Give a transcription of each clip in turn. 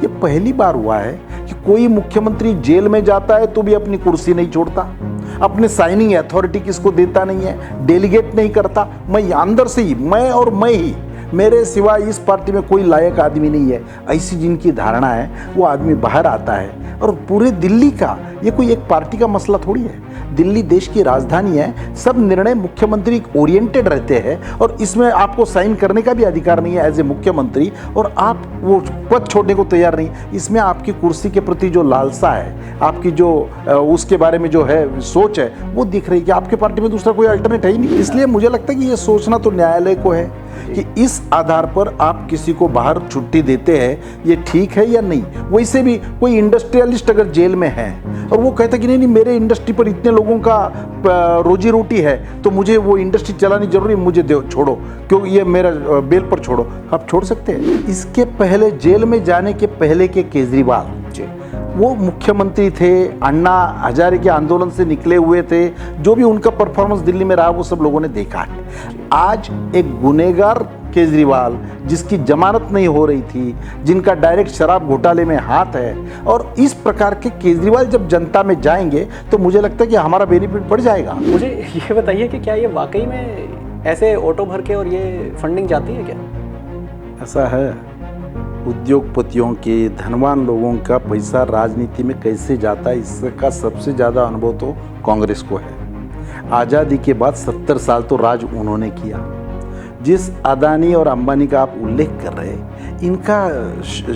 ये पहली बार हुआ है कि कोई मुख्यमंत्री जेल में जाता है तो भी अपनी कुर्सी नहीं छोड़ता, अपने साइनिंग अथॉरिटी किसको देता नहीं है, डेलीगेट नहीं करता। मैं अंदर से ही मैं और मैं ही, मेरे सिवा इस पार्टी में कोई लायक आदमी नहीं है, ऐसी जिनकी धारणा है वो आदमी बाहर आता है। और पूरे दिल्ली का ये कोई एक पार्टी का मसला थोड़ी है, दिल्ली देश की राजधानी है, सब निर्णय मुख्यमंत्री ओरिएंटेड रहते हैं और इसमें आपको साइन करने का भी अधिकार नहीं है एज ए मुख्यमंत्री, और आप वो पद छोड़ने को तैयार नहीं। इसमें आपकी कुर्सी के प्रति जो लालसा है, आपकी जो उसके बारे में जो है सोच है, वो दिख रही है कि आपके पार्टी में दूसरा कोई अल्टरनेट है ही नहीं। इसलिए मुझे लगता है कि ये सोचना तो न्यायालय को है कि इस आधार पर आप किसी को बाहर छुट्टी देते हैं, ये ठीक है या नहीं। वैसे भी कोई इंडस्ट्रियलिस्ट अगर जेल में है और वो कहता कि नहीं मेरे इंडस्ट्री पर इतने लोगों का रोजी रोटी है तो मुझे वो इंडस्ट्री चलानी जरूरी, मुझे दो छोड़ो, क्योंकि ये मेरा बेल पर छोड़ो, आप छोड़ सकते हैं। इसके पहले जेल में जाने के पहले के केजरीवाल वो मुख्यमंत्री थे, अन्ना हजारे के आंदोलन से निकले हुए थे, जो भी उनका परफॉर्मेंस दिल्ली में रहा वो सब लोगों ने देखा है। आज एक गुनहगार केजरीवाल जिसकी जमानत नहीं हो रही थी, जिनका डायरेक्ट शराब घोटाले में हाथ है, और इस प्रकार के केजरीवाल जब जनता में जाएंगे तो मुझे लगता है कि हमारा बेनिफिट बढ़ जाएगा। मुझे ये बताइए कि क्या ये वाकई में ऐसे ऑटो भर के और ये फंडिंग जाती है क्या? ऐसा है, उद्योगपतियों के, धनवान लोगों का पैसा राजनीति में कैसे जाता है इसका सबसे ज़्यादा अनुभव तो कांग्रेस को है। आज़ादी के बाद 70 साल तो राज उन्होंने किया। जिस अदानी और अंबानी का आप उल्लेख कर रहे हैं, इनका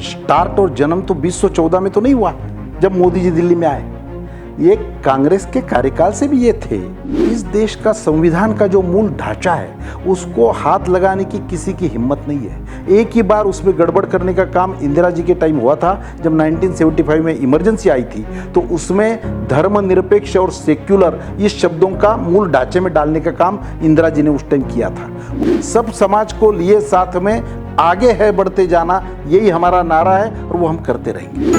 स्टार्ट और जन्म तो 2014 में तो नहीं हुआ जब मोदी जी दिल्ली में आए, ये कांग्रेस के कार्यकाल से भी ये थे। इस देश का संविधान का जो मूल ढांचा है उसको हाथ लगाने की किसी की हिम्मत नहीं है। एक ही बार उसमें गड़बड़ करने का काम इंदिरा जी के टाइम हुआ था जब 1975 में इमरजेंसी आई थी, तो उसमें धर्मनिरपेक्ष और सेक्युलर इस शब्दों का मूल ढांचे में डालने का काम इंदिरा जी ने उस टाइम किया था। सब समाज को लिए साथ में आगे है बढ़ते जाना, यही हमारा नारा है और वो हम करते रहेंगे।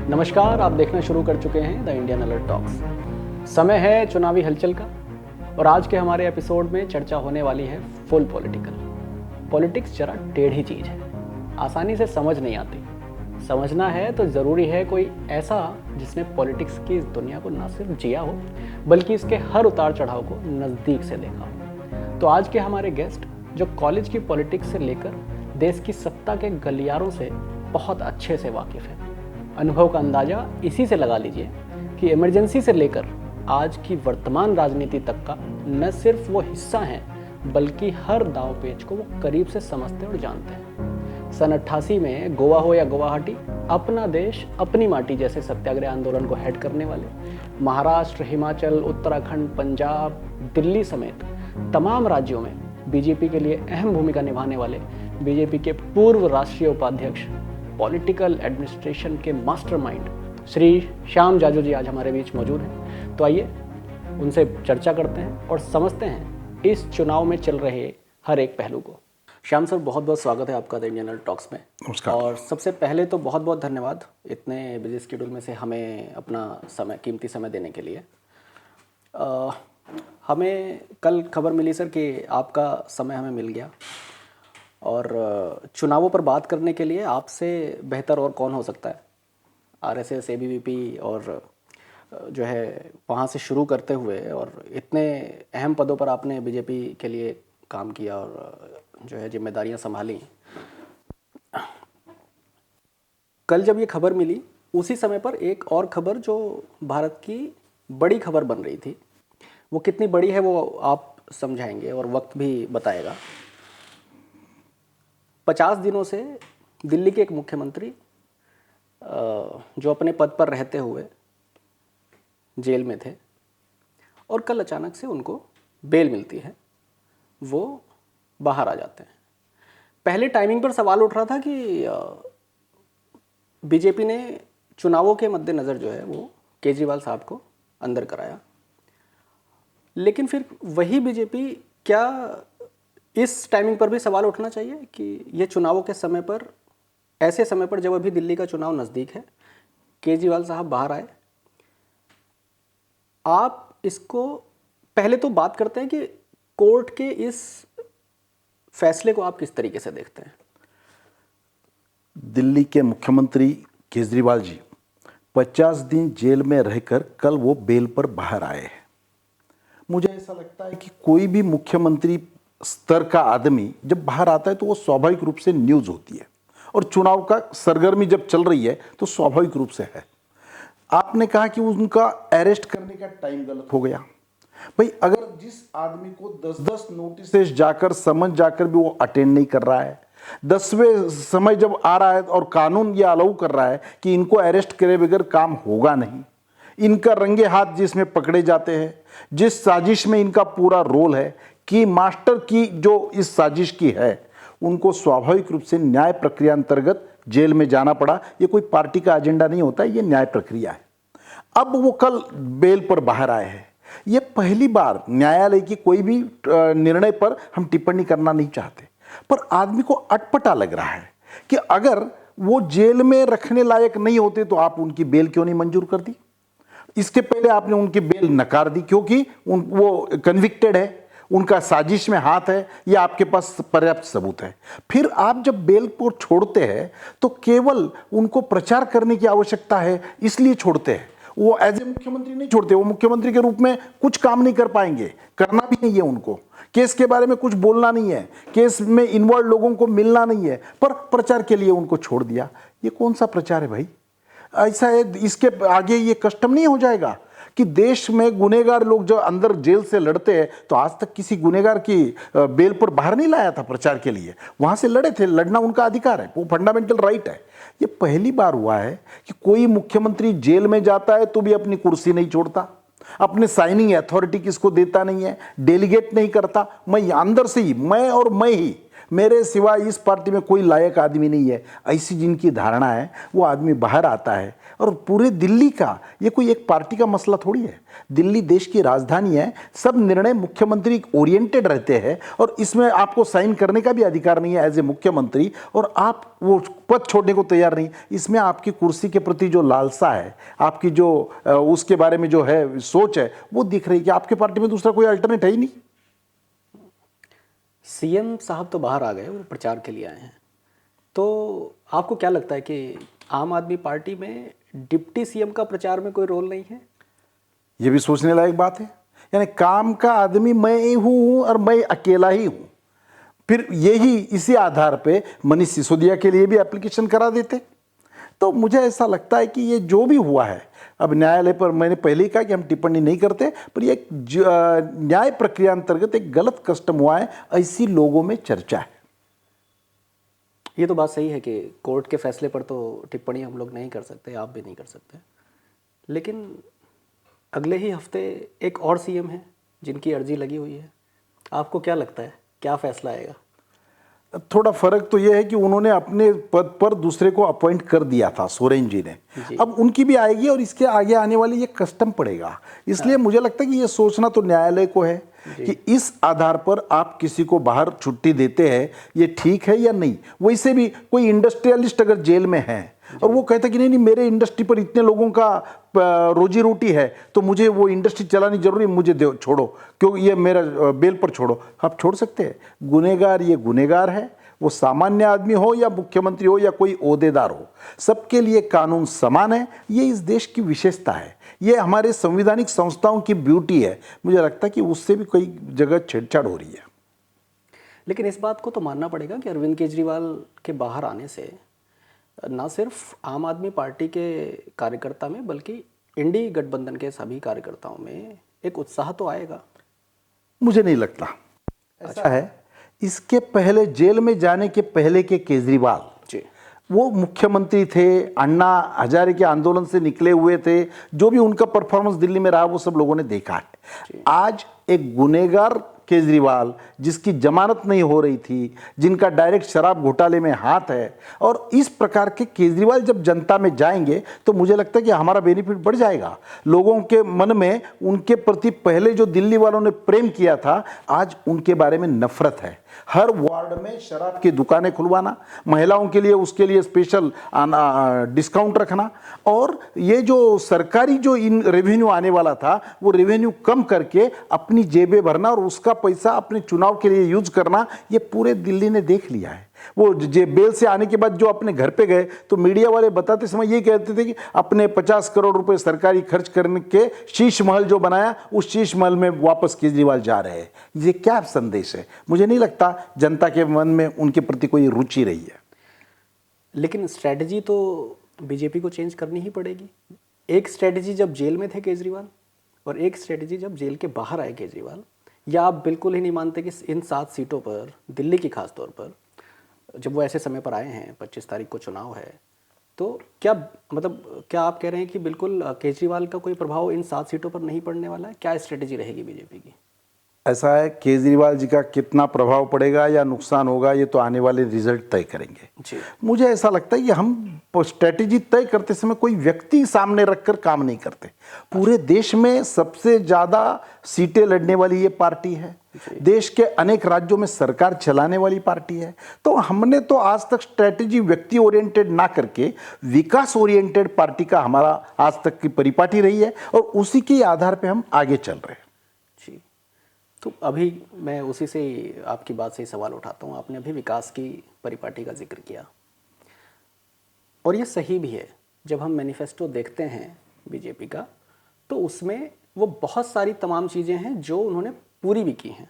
नमस्कार, आप देखना शुरू कर चुके हैं द इंडियन अलर्ट टॉक्स। समय है चुनावी हलचल का और आज के हमारे एपिसोड में चर्चा होने वाली है फुल पॉलिटिकल। पॉलिटिक्स जरा टेढ़ी चीज़ है, आसानी से समझ नहीं आती। समझना है तो ज़रूरी है कोई ऐसा जिसने पॉलिटिक्स की इस दुनिया को ना सिर्फ जिया हो बल्कि इसके हर उतार चढ़ाव को नज़दीक से देखा हो। तो आज के हमारे गेस्ट जो कॉलेज की पॉलिटिक्स से लेकर देश की सत्ता के गलियारों से बहुत अच्छे से वाकिफ़ है। अनुभव का अंदाज़ा इसी से लगा लीजिए कि इमरजेंसी से लेकर आज की वर्तमान राजनीति तक का न सिर्फ वो हिस्सा हैं बल्कि हर दांव पेच को वो करीब से समझते और जानते हैं। सन 88 में गोवा हो या गुवाहाटी, अपना देश अपनी माटी जैसे सत्याग्रह आंदोलन को हेड करने वाले महाराष्ट्र, हिमाचल, उत्तराखंड, पंजाब, दिल्ली समेत तमाम राज्यों में बीजेपी के लिए अहम भूमिका निभाने वाले बीजेपी के पूर्व राष्ट्रीय उपाध्यक्ष, पॉलिटिकल एडमिनिस्ट्रेशन के मास्टरमाइंड श्री श्याम जाजू जी आज हमारे बीच मौजूद हैं। तो आइए उनसे चर्चा करते हैं और समझते हैं इस चुनाव में चल रहे हर एक पहलू को। श्याम सर, बहुत बहुत स्वागत है आपका द इंडियन टॉक्स में। नमस्कार। और सबसे पहले तो बहुत बहुत धन्यवाद इतने बिजी शेड्यूल में से हमें अपना समय, कीमती समय देने के लिए। हमें कल खबर मिली सर कि आपका समय हमें मिल गया और चुनावों पर बात करने के लिए आपसे बेहतर और कौन हो सकता है। आरएसएस, एबीवीपी और जो है वहाँ से शुरू करते हुए और इतने अहम पदों पर आपने बीजेपी के लिए काम किया और जो है जिम्मेदारियाँ संभाली। कल जब ये खबर मिली उसी समय पर एक और खबर जो भारत की बड़ी खबर बन रही थी, वो कितनी बड़ी है वो आप समझाएंगे और वक्त भी बताएगा। 50 दिनों से दिल्ली के एक मुख्यमंत्री जो अपने पद पर रहते हुए जेल में थे और कल अचानक से उनको बेल मिलती है, वो बाहर आ जाते हैं। पहले टाइमिंग पर सवाल उठ रहा था कि बीजेपी ने चुनावों के मद्देनज़र जो है वो केजरीवाल साहब को अंदर कराया, लेकिन फिर वही बीजेपी, क्या इस टाइमिंग पर भी सवाल उठना चाहिए कि ये चुनावों के समय पर, ऐसे समय पर जब अभी दिल्ली का चुनाव नज़दीक है, केजरीवाल साहब बाहर आए, आप इसको पहले तो बात करते हैं कि कोर्ट के इस फैसले को आप किस तरीके से देखते हैं? दिल्ली के मुख्यमंत्री केजरीवाल जी 50 दिन जेल में रहकर कल वो बेल पर बाहर आए हैं। मुझे ऐसा लगता है कि कोई भी मुख्यमंत्री स्तर का आदमी जब बाहर आता है तो वो स्वाभाविक रूप से न्यूज होती है, और चुनाव का सरगर्मी जब चल रही है तो स्वाभाविक रूप से है। आपने कहा कि उनका अरेस्ट करने का टाइम गलत हो गया। भाई, अगर जिस आदमी को 10-10 नोटिस जाकर समझ जाकर भी वो अटेंड नहीं कर रहा है, 10वें समय जब आ रहा है और कानून ये अलाउ कर रहा है कि इनको अरेस्ट करे बगैर काम होगा नहीं, इनका रंगे हाथ जिसमें पकड़े जाते हैं, जिस साजिश में इनका पूरा रोल है कि मास्टर की जो इस साजिश की है, उनको स्वाभाविक रूप से न्याय प्रक्रिया अंतर्गत जेल में जाना पड़ा। ये कोई पार्टी का एजेंडा नहीं होता है, ये न्याय प्रक्रिया है। अब वो कल बेल पर बाहर आए हैं। ये पहली बार न्यायालय की कोई भी निर्णय पर हम टिप्पणी करना नहीं चाहते, पर आदमी को अटपटा लग रहा है कि अगर वो जेल में रखने लायक नहीं होते तो आप उनकी बेल क्यों नहीं मंजूर कर दी? इसके पहले आपने उनकी बेल नकार दी क्योंकि वो कन्विक्टेड है, उनका साजिश में हाथ है, ये आपके पास पर्याप्त सबूत है। फिर आप जब बेल को छोड़ते हैं तो केवल उनको प्रचार करने की आवश्यकता है इसलिए छोड़ते हैं। वो एज ए मुख्यमंत्री नहीं छोड़ते, वो मुख्यमंत्री के रूप में कुछ काम नहीं कर पाएंगे, करना भी नहीं है उनको, केस के बारे में कुछ बोलना नहीं है, केस में इन्वॉल्व लोगों को मिलना नहीं है, पर प्रचार के लिए उनको छोड़ दिया। ये कौन सा प्रचार है भाई? ऐसा है, इसके आगे ये कस्टम नहीं हो जाएगा कि देश में गुनहगार लोग जो अंदर जेल से लड़ते हैं, तो आज तक किसी गुनहगार की बेल पर बाहर नहीं लाया था प्रचार के लिए, वहां से लड़े थे, लड़ना उनका अधिकार है, वो फंडामेंटल राइट है। ये पहली बार हुआ है कि कोई मुख्यमंत्री जेल में जाता है तो भी अपनी कुर्सी नहीं छोड़ता, अपने साइनिंग अथॉरिटी किसको देता नहीं है, डेलीगेट नहीं करता। मैं अंदर से ही, मैं और मैं ही, मेरे सिवा इस पार्टी में कोई लायक आदमी नहीं है, ऐसी जिनकी धारणा है, वो आदमी बाहर आता है। और पूरे दिल्ली का ये कोई एक पार्टी का मसला थोड़ी है, दिल्ली देश की राजधानी है, सब निर्णय मुख्यमंत्री ओरिएंटेड रहते हैं, और इसमें आपको साइन करने का भी अधिकार नहीं है एज ए मुख्यमंत्री, और आप वो पद छोड़ने को तैयार नहीं। इसमें आपकी कुर्सी के प्रति जो लालसा है, आपकी जो उसके बारे में जो है सोच है, वो दिख रही है कि आपके पार्टी में दूसरा कोई अल्टरनेट है ही नहीं। सीएम साहब तो बाहर आ गए और प्रचार के लिए आए हैं, तो आपको क्या लगता है कि आम आदमी पार्टी में डिप्टी सीएम का प्रचार में कोई रोल नहीं है? ये भी सोचने लायक बात है। यानी काम का आदमी मैं ही हूँ और मैं अकेला ही हूँ। फिर यही इसी आधार पे मनीष सिसोदिया के लिए भी एप्लीकेशन करा देते। तो मुझे ऐसा लगता है कि ये जो भी हुआ है, अब न्यायालय पर मैंने पहले ही कहा कि हम टिप्पणी नहीं करते, पर ये न्याय प्रक्रिया अंतर्गत एक गलत कस्टम हुआ है, ऐसी लोगों में चर्चा है। ये तो बात सही है कि कोर्ट के फैसले पर तो टिप्पणी हम लोग नहीं कर सकते, आप भी नहीं कर सकते, लेकिन अगले ही हफ्ते एक और सीएम है जिनकी अर्जी लगी हुई है। आपको क्या लगता है क्या फैसला आएगा? थोड़ा फर्क तो यह है कि उन्होंने अपने पद पर दूसरे को अपॉइंट कर दिया था, सोरेन जी ने। अब उनकी भी आएगी और इसके आगे आने वाली ये कस्टम पड़ेगा। इसलिए मुझे लगता है कि ये सोचना तो न्यायालय को है कि इस आधार पर आप किसी को बाहर छुट्टी देते हैं, ये ठीक है या नहीं। वैसे भी कोई इंडस्ट्रियलिस्ट अगर जेल में है और वो कहता कि नहीं नहीं, मेरे इंडस्ट्री पर इतने लोगों का रोजी रोटी है, तो मुझे वो इंडस्ट्री चलानी जरूरी है, मुझे छोड़ो, क्योंकि ये मेरा बेल पर छोड़ो, आप छोड़ सकते हैं। गुनहगार ये गुनहगार है, वो सामान्य आदमी हो या मुख्यमंत्री हो या कोई ओहदेदार हो, सबके लिए कानून समान है। ये इस देश की विशेषता है, ये हमारे संवैधानिक संस्थाओं की ब्यूटी है। मुझे लगता है कि उससे भी कई जगह छेड़छाड़ हो रही है। लेकिन इस बात को तो मानना पड़ेगा कि अरविंद केजरीवाल के बाहर आने से ना सिर्फ आम आदमी पार्टी के कार्यकर्ता में बल्कि इंडी गठबंधन के सभी कार्यकर्ताओं में एक उत्साह तो आएगा। मुझे नहीं लगता ऐसा है। इसके पहले जेल में जाने के पहले के केजरीवाल जी, वो मुख्यमंत्री थे, अन्ना हजारे के आंदोलन से निकले हुए थे, जो भी उनका परफॉर्मेंस दिल्ली में रहा वो सब लोगों ने देखा है। आज एक गुनहगार केजरीवाल, जिसकी जमानत नहीं हो रही थी, जिनका डायरेक्ट शराब घोटाले में हाथ है, और इस प्रकार के केजरीवाल जब जनता में जाएंगे तो मुझे लगता है कि हमारा बेनिफिट बढ़ जाएगा। लोगों के मन में उनके प्रति पहले जो दिल्ली वालों ने प्रेम किया था, आज उनके बारे में नफरत है। हर वार्ड में शराब की दुकानें खुलवाना, महिलाओं के लिए उसके लिए स्पेशल डिस्काउंट रखना, और ये जो सरकारी जो इन रेवेन्यू आने वाला था वो रेवेन्यू कम करके अपनी जेबें भरना और उसका पैसा अपने चुनाव के लिए यूज करना, ये पूरे दिल्ली ने देख लिया है। वो बेल से आने के बाद जो अपने घर पे गए तो मीडिया वाले बताते समय ये कहते थे कि अपने 50 करोड़ रुपए सरकारी खर्च करने के शीश महल जो बनाया, उस शीश महल में वापस केजरीवाल जा रहे हैं। ये क्या संदेश है? मुझे नहीं लगता जनता के मन में उनके प्रति कोई रुचि रही है। लेकिन स्ट्रैटेजी तो बीजेपी को चेंज करनी ही पड़ेगी। एक स्ट्रैटेजी जब जेल में थे केजरीवाल, और एक स्ट्रैटेजी जब जेल के बाहर आए केजरीवाल। या आप बिल्कुल ही नहीं मानते कि इन 7 सीटों पर, दिल्ली की खास तौर पर, जब वो ऐसे समय पर आए हैं, 25 तारीख को चुनाव है, तो क्या मतलब क्या आप कह रहे हैं कि बिल्कुल केजरीवाल का कोई प्रभाव इन 7 सीटों पर नहीं पड़ने वाला है? क्या स्ट्रेटेजी रहेगी बीजेपी की? ऐसा है, केजरीवाल जी का कितना प्रभाव पड़ेगा या नुकसान होगा ये तो आने वाले रिजल्ट तय करेंगे जी। मुझे ऐसा लगता है कि हम स्ट्रेटेजी तय करते समय कोई व्यक्ति सामने रखकर काम नहीं करते। पूरे देश में सबसे ज्यादा सीटें लड़ने वाली ये पार्टी है, देश के अनेक राज्यों में सरकार चलाने वाली पार्टी है। तो हमने तो आज तक स्ट्रेटेजी व्यक्ति ओरिएंटेड ना करके विकास ओरिएंटेड पार्टी का हमारा आज तक की परिपाटी रही है, और उसी के आधार पर हम आगे चल रहे हैं। तो अभी मैं उसी से ही, आपकी बात से ही सवाल उठाता हूँ। आपने अभी विकास की परिपाटी का जिक्र किया, और ये सही भी है। जब हम मैनिफेस्टो देखते हैं बीजेपी का, तो उसमें वो बहुत सारी तमाम चीज़ें हैं जो उन्होंने पूरी भी की हैं।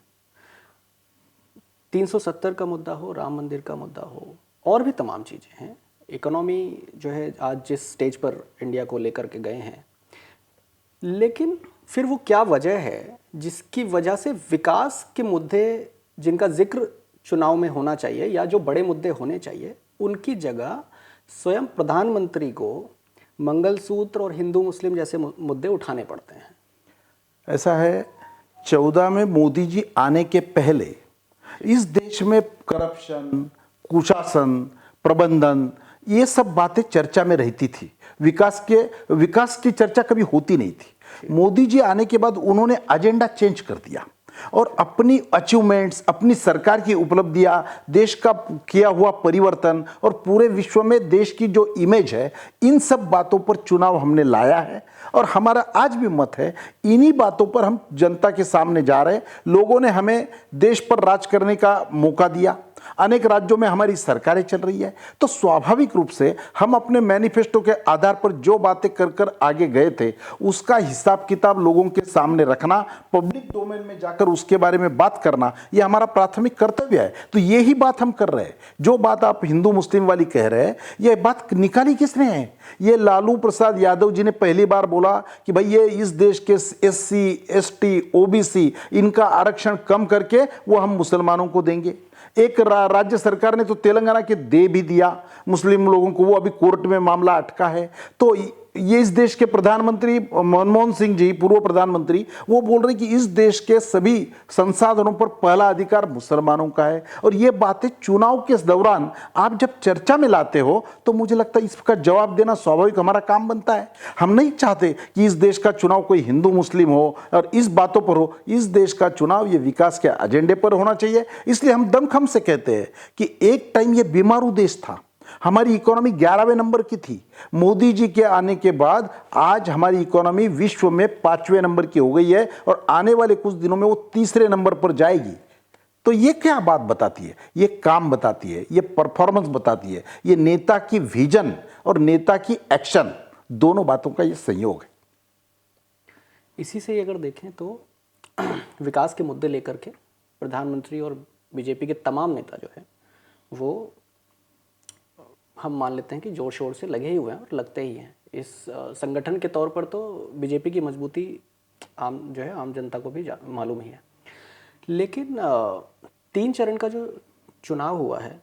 370 का मुद्दा हो, राम मंदिर का मुद्दा हो, और भी तमाम चीज़ें हैं। इकोनॉमी जो है आज जिस स्टेज पर इंडिया को लेकर के गए हैं, लेकिन फिर वो क्या वजह है जिसकी वजह से विकास के मुद्दे जिनका जिक्र चुनाव में होना चाहिए या जो बड़े मुद्दे होने चाहिए, उनकी जगह स्वयं प्रधानमंत्री को मंगलसूत्र और हिंदू मुस्लिम जैसे मुद्दे उठाने पड़ते हैं? ऐसा है, 14 में मोदी जी आने के पहले इस देश में करप्शन, कुशासन, प्रबंधन, ये सब बातें चर्चा में रहती थी। विकास की चर्चा कभी होती नहीं थी। मोदी जी आने के बाद उन्होंने एजेंडा चेंज कर दिया और अपनी अचीवमेंट्स, अपनी सरकार की उपलब्धियां, देश का किया हुआ परिवर्तन और पूरे विश्व में देश की जो इमेज है, इन सब बातों पर चुनाव हमने लाया है। और हमारा आज भी मत है, इन्हीं बातों पर हम जनता के सामने जा रहे हैं। लोगों ने हमें देश पर राज करने का मौका दिया, अनेक राज्यों में हमारी सरकारें चल रही है, तो स्वाभाविक रूप से हम अपने मैनिफेस्टो के आधार पर जो बातें कर कर आगे गए थे, उसका हिसाब किताब लोगों के सामने रखना, पब्लिक डोमेन में जाकर उसके बारे में बात करना, यह हमारा प्राथमिक कर्तव्य है। तो यही बात हम कर रहे हैं। जो बात आप हिंदू मुस्लिम वाली कह रहे हैं, यह बात निकाली किसने है? ये लालू प्रसाद यादव जी ने पहली बार बोला कि भाई ये इस देश के SC, ST, OBC इनका आरक्षण कम करके वो हम मुसलमानों को देंगे। एक राज्य सरकार ने तो तेलंगाना के दे भी दिया मुस्लिम लोगों को, वो अभी कोर्ट में मामला अटका है। तो ये इस देश के प्रधानमंत्री मनमोहन सिंह जी, पूर्व प्रधानमंत्री, वो बोल रहे कि इस देश के सभी संसाधनों पर पहला अधिकार मुसलमानों का है। और ये बातें चुनाव के दौरान आप जब चर्चा में लाते हो तो मुझे लगता है इसका जवाब देना स्वाभाविक हमारा काम बनता है। हम नहीं चाहते कि इस देश का चुनाव कोई हिंदू मुस्लिम हो और इस बातों पर हो। इस देश का चुनाव ये विकास के एजेंडे पर होना चाहिए। इसलिए हम दमखम से कहते हैं कि एक टाइम ये बीमारू देश था, हमारी इकोनॉमी 11वें नंबर की थी। मोदी जी के आने के बाद आज हमारी इकोनॉमी विश्व में 5वें नंबर की हो गई है और आने वाले कुछ दिनों में वो 3रे नंबर पर जाएगी। तो ये क्या बात बताती है? ये काम बताती है, ये परफॉर्मेंस बताती है, ये नेता की विजन और नेता की एक्शन, दोनों बातों का ये संयोग है। इसी से अगर देखें तो विकास के मुद्दे लेकर के प्रधानमंत्री और बीजेपी के तमाम नेता जो है वो, हम मान लेते हैं कि जोर शोर से लगे ही हुए हैं और लगते ही हैं। इस संगठन के तौर पर तो बीजेपी की मजबूती आम जनता को भी मालूम ही है। लेकिन 3 चरण का जो चुनाव हुआ है,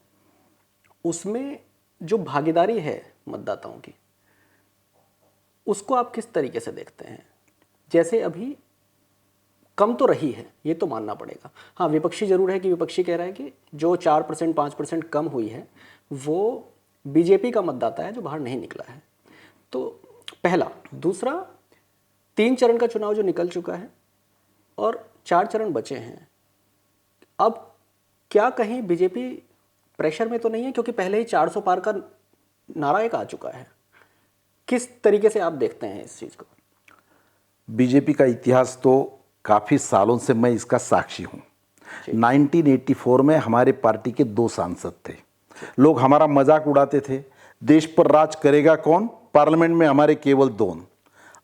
उसमें जो भागीदारी है मतदाताओं की, उसको आप किस तरीके से देखते हैं? जैसे अभी कम तो रही है, ये तो मानना पड़ेगा। हाँ, विपक्षी जरूर है कि विपक्षी कह रहा है कि जो 4% 5% कम हुई है वो बीजेपी का मतदाता है जो बाहर नहीं निकला है। तो पहला। दूसरा, 3 चरण का चुनाव जो निकल चुका है और 4 चरण बचे हैं, अब क्या कहीं बीजेपी प्रेशर में तो नहीं है, क्योंकि पहले ही 400 पार का नारा एक आ चुका है। किस तरीके से आप देखते हैं इस चीज़ को? बीजेपी का इतिहास तो काफ़ी सालों से मैं इसका साक्षी हूँ। 1984 में हमारे पार्टी के 2 सांसद थे। लोग हमारा मजाक उड़ाते थे, देश पर राज करेगा कौन, पार्लियामेंट में हमारे केवल 2।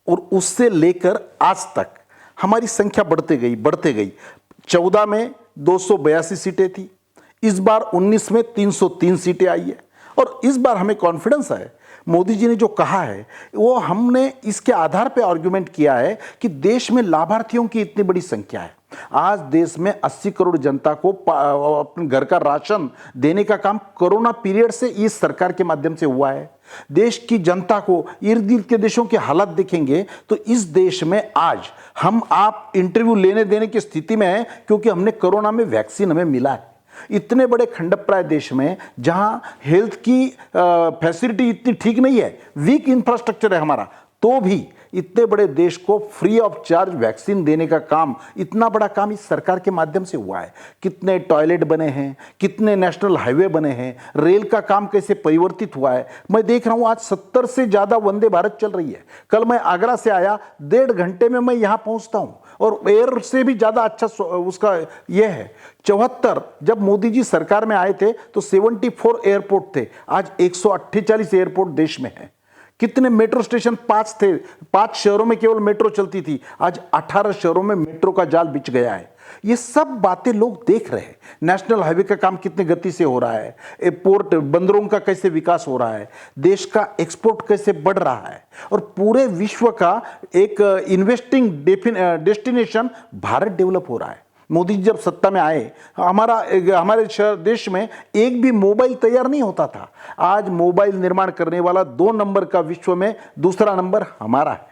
और उससे लेकर आज तक हमारी संख्या बढ़ते गई। 14 में 282 सीटें थी, इस बार 19 में 303 सीटें आई है। और इस बार हमें कॉन्फिडेंस है, मोदी जी ने जो कहा है वो हमने इसके आधार पर आर्गुमेंट किया है कि देश में लाभार्थियों की इतनी बड़ी संख्या है। आज देश में 80 करोड़ जनता को अपने घर का राशन देने का काम कोरोना पीरियड से इस सरकार के माध्यम से हुआ है। देश की जनता को इर्द गिर्द के देशों की हालत देखेंगे तो इस देश में आज हम आप इंटरव्यू लेने देने की स्थिति में हैं, क्योंकि हमने कोरोना में वैक्सीन हमें मिला है। इतने बड़े खंडप्राय देश में जहां हेल्थ की फैसिलिटी इतनी ठीक नहीं है, वीक इंफ्रास्ट्रक्चर है हमारा, तो भी इतने बड़े देश को फ्री ऑफ चार्ज वैक्सीन देने का काम, इतना बड़ा काम इस सरकार के माध्यम से हुआ है। कितने टॉयलेट बने हैं, कितने नेशनल हाईवे बने हैं, रेल का काम कैसे परिवर्तित हुआ है। मैं देख रहा हूं आज 70 से ज्यादा वंदे भारत चल रही है। कल मैं आगरा से आया, 1.5 घंटे में मैं यहां पहुंचता हूं, और एयर से भी ज्यादा अच्छा उसका यह है। 74 जब मोदी जी सरकार में आए थे तो 74 एयरपोर्ट थे, आज 148 एयरपोर्ट देश में है। कितने मेट्रो स्टेशन 5 थे, 5 शहरों में केवल मेट्रो चलती थी, आज 18 शहरों में मेट्रो का जाल बिछ गया है। ये सब बातें लोग देख रहे हैं। नेशनल हाईवे का काम कितनी गति से हो रहा है, पोर्ट बंदरों का कैसे विकास हो रहा है, देश का एक्सपोर्ट कैसे बढ़ रहा है, और पूरे विश्व का एक इन्वेस्टिंग डेस्टिनेशन भारत डेवलप हो रहा है। मोदी जी जब सत्ता में आए, हमारे देश में एक भी मोबाइल तैयार नहीं होता था। आज मोबाइल निर्माण करने वाला 2 नंबर का विश्व में दूसरा नंबर हमारा है।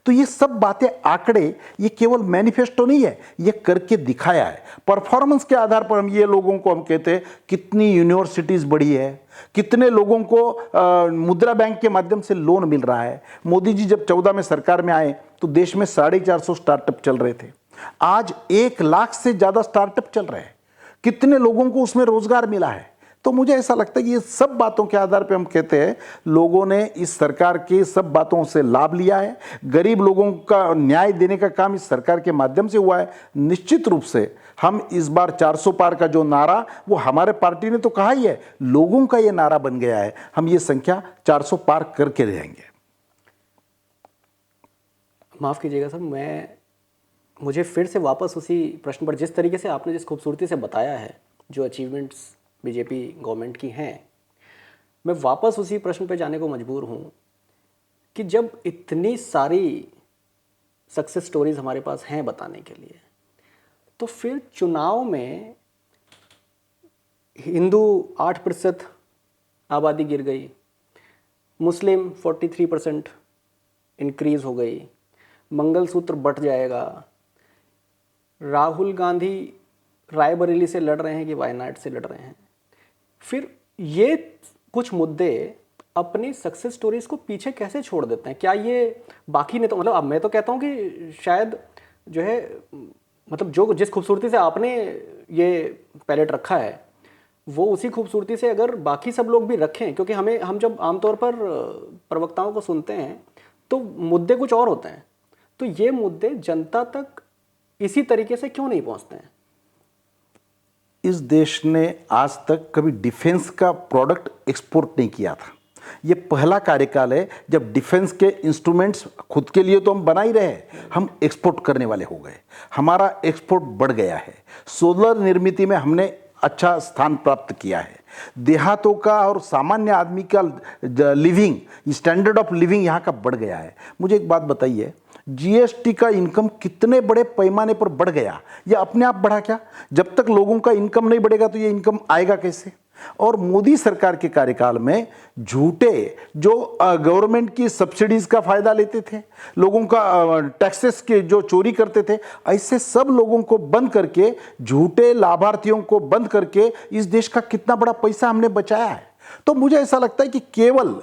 तो ये सब बातें, आंकड़े, ये केवल मैनिफेस्टो नहीं है, ये करके दिखाया है। परफॉर्मेंस के आधार पर हम ये लोगों को हम कहते हैं कितनी यूनिवर्सिटीज बढ़ी है, कितने लोगों को मुद्रा बैंक के माध्यम से लोन मिल रहा है। मोदी जी जब 14 में सरकार में आए तो देश में 450 स्टार्टअप चल रहे थे, आज 1 लाख से ज्यादा स्टार्टअप चल रहे हैं। कितने लोगों को उसमें रोजगार मिला है। तो मुझे ऐसा लगता है कि ये सब बातों के आधार पे हम कहते हैं लोगों ने इस सरकार की सब बातों से लाभ लिया है। गरीब लोगों का न्याय देने का काम इस सरकार के माध्यम से हुआ है। निश्चित रूप से हम इस बार 400 पार का जो नारा, वो हमारे पार्टी ने तो कहा ही है, लोगों का ये नारा बन गया है। हम ये संख्या 400 पार करके रहेंगे। माफ़ कीजिएगा सर, मुझे फिर से वापस उसी प्रश्न पर, जिस तरीके से आपने जिस खूबसूरती से बताया है जो अचीवमेंट्स बीजेपी गवर्नमेंट की हैं, मैं वापस उसी प्रश्न पे जाने को मजबूर हूँ कि जब इतनी सारी सक्सेस स्टोरीज हमारे पास हैं बताने के लिए, तो फिर चुनाव में हिंदू 8% आबादी गिर गई, मुस्लिम 43% इंक्रीज हो गई, मंगलसूत्र बट जाएगा, राहुल गांधी रायबरेली से लड़ रहे हैं कि वायनाड से लड़ रहे हैं। फिर ये कुछ मुद्दे अपनी सक्सेस स्टोरीज को पीछे कैसे छोड़ देते हैं? क्या ये बाकी ने तो, मतलब अब मैं तो कहता हूँ कि शायद जो है, मतलब जो जिस खूबसूरती से आपने ये पैलेट रखा है वो उसी खूबसूरती से अगर बाकी सब लोग भी रखें, क्योंकि हम जब आमतौर पर प्रवक्ताओं को सुनते हैं तो मुद्दे कुछ और होते हैं, तो ये मुद्दे जनता तक इसी तरीके से क्यों नहीं पहुंचते हैं? इस देश ने आज तक कभी डिफेंस का प्रोडक्ट एक्सपोर्ट नहीं किया था। ये पहला कार्यकाल है जब डिफेंस के इंस्ट्रूमेंट्स खुद के लिए तो हम बना ही रहे, हम एक्सपोर्ट करने वाले हो गए। हमारा एक्सपोर्ट बढ़ गया है। सोलर निर्मित में हमने अच्छा स्थान प्राप्त किया है। देहातों का और सामान्य आदमी का लिविंग, स्टैंडर्ड ऑफ लिविंग यहाँ का बढ़ गया है। मुझे एक बात बताइए, जीएसटी का इनकम कितने बड़े पैमाने पर बढ़ गया? ये अपने आप बढ़ा क्या? जब तक लोगों का इनकम नहीं बढ़ेगा तो ये इनकम आएगा कैसे? और मोदी सरकार के कार्यकाल में झूठे जो गवर्नमेंट की सब्सिडीज का फायदा लेते थे, लोगों का टैक्सेस के जो चोरी करते थे, ऐसे सब लोगों को बंद करके, झूठे लाभार्थियों को बंद करके इस देश का कितना बड़ा पैसा हमने बचाया है। तो मुझे ऐसा लगता है कि केवल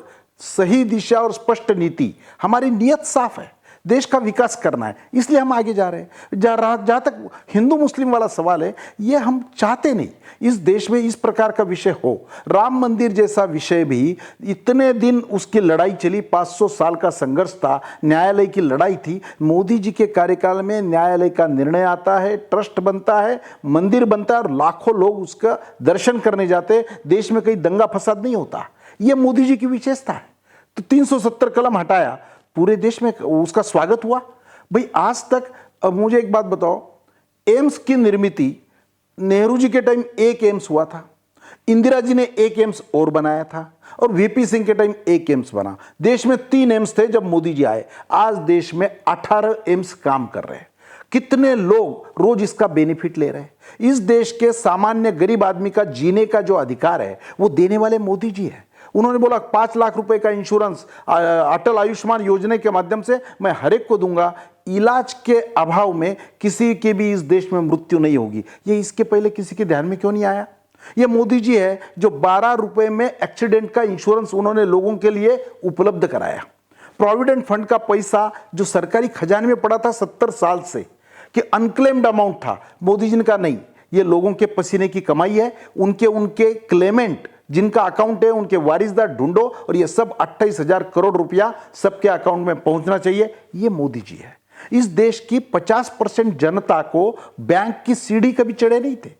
सही दिशा और स्पष्ट नीति, हमारी नीयत साफ है, देश का विकास करना है, इसलिए हम आगे जा रहे हैं। जहाँ तक हिंदू मुस्लिम वाला सवाल है, ये हम चाहते नहीं इस देश में इस प्रकार का विषय हो। राम मंदिर जैसा विषय भी इतने दिन उसकी लड़ाई चली, 500 साल का संघर्ष था, न्यायालय की लड़ाई थी। मोदी जी के कार्यकाल में न्यायालय का निर्णय आता है, ट्रस्ट बनता है, मंदिर बनता है और लाखों लोग उसका दर्शन करने जाते, देश में कहीं दंगा फसाद नहीं होता। ये मोदी जी की विशेषता है। तो 370 कलम हटाया, पूरे देश में उसका स्वागत हुआ। भाई आज तक, अब मुझे एक बात बताओ, एम्स की निर्मित नेहरू जी के टाइम एक एम्स हुआ था, इंदिरा जी ने एक एम्स और बनाया था, और वीपी सिंह के टाइम एक एम्स बना। देश में 3 एम्स थे जब मोदी जी आए, आज देश में 18 एम्स काम कर रहे हैं। कितने लोग रोज इसका बेनिफिट ले रहे हैं। इस देश के सामान्य गरीब आदमी का जीने का जो अधिकार है वो देने वाले मोदी जी है। उन्होंने बोला 5 लाख रुपए का इंश्योरेंस अटल आयुष्मान योजना के माध्यम से मैं हर एक को दूंगा, इलाज के अभाव में किसी की भी इस देश में मृत्यु नहीं होगी। ये इसके पहले किसी के ध्यान में क्यों नहीं आया? ये मोदी जी है जो 12 रुपए में एक्सीडेंट का इंश्योरेंस उन्होंने लोगों के लिए उपलब्ध कराया। प्रोविडेंट फंड का पैसा जो सरकारी खजाने में पड़ा था 70 साल से, कि अनक्लेम्ड अमाउंट था, मोदी जी ने कहा नहीं, ये लोगों के पसीने की कमाई है, उनके क्लेमेंट जिनका अकाउंट है उनके वारिसदार ढूंढो, और ये सब 28,000 करोड़ रुपया सबके अकाउंट में पहुंचना चाहिए। ये मोदी जी है। इस देश की 50% जनता को बैंक की सीढ़ी कभी चढ़े नहीं थे।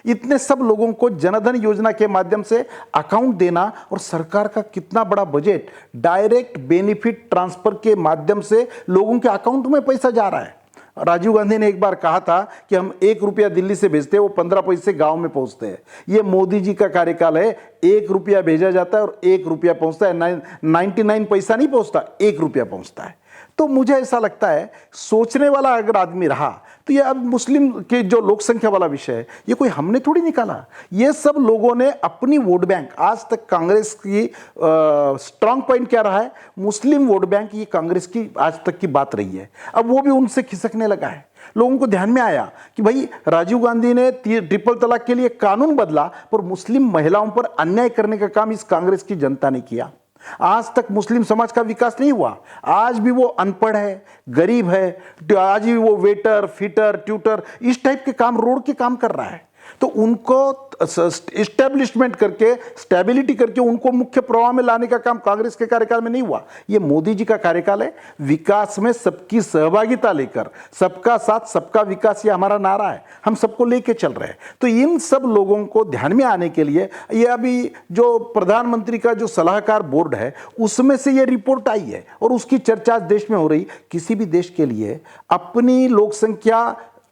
इतने सब लोगों को जनधन योजना के माध्यम से अकाउंट देना, और सरकार का कितना बड़ा बजट डायरेक्ट बेनिफिट ट्रांसफर के माध्यम से लोगों के अकाउंट में पैसा जा रहा है। राजीव गांधी ने एक बार कहा था कि हम 1 रुपया दिल्ली से भेजते हैं, वो 15 पैसे गांव में पहुंचते हैं। ये मोदी जी का कार्यकाल है, 1 रुपया भेजा जाता है और 1 रुपया पहुंचता है। 99 पैसा नहीं पहुंचता, 1 रुपया पहुंचता है। तो मुझे ऐसा लगता है, सोचने वाला अगर आदमी रहा तो ये अब मुस्लिम के जो लोक संख्या वाला विषय है, ये कोई हमने थोड़ी निकाला। ये सब लोगों ने अपनी वोट बैंक, आज तक कांग्रेस की स्ट्रांग पॉइंट क्या रहा है, मुस्लिम वोट बैंक, ये कांग्रेस की आज तक की बात रही है। अब वो भी उनसे खिसकने लगा है। लोगों को ध्यान में आया कि भाई राजीव गांधी ने ट्रिपल तलाक के लिए कानून बदला, पर मुस्लिम महिलाओं पर अन्याय करने का काम इस कांग्रेस की जनता ने किया। आज तक मुस्लिम समाज का विकास नहीं हुआ। आज भी वो अनपढ़ है, गरीब है, आज भी वो वेटर, फिटर, ट्यूटर, इस टाइप के काम, रोड के काम कर रहा है। तो उनको एस्टेब्लिशमेंट करके, स्टेबिलिटी करके उनको मुख्य प्रवाह में लाने का काम कांग्रेस के कार्यकाल में नहीं हुआ। ये मोदी जी का कार्यकाल है। विकास में सबकी सहभागिता लेकर, सबका साथ सबका विकास, ये हमारा नारा है, हम सबको लेके चल रहे हैं। तो इन सब लोगों को ध्यान में आने के लिए ये अभी जो प्रधानमंत्री का जो सलाहकार बोर्ड है, उसमें से ये रिपोर्ट आई है और उसकी चर्चा देश में हो रही। किसी भी देश के लिए अपनी लोक संख्या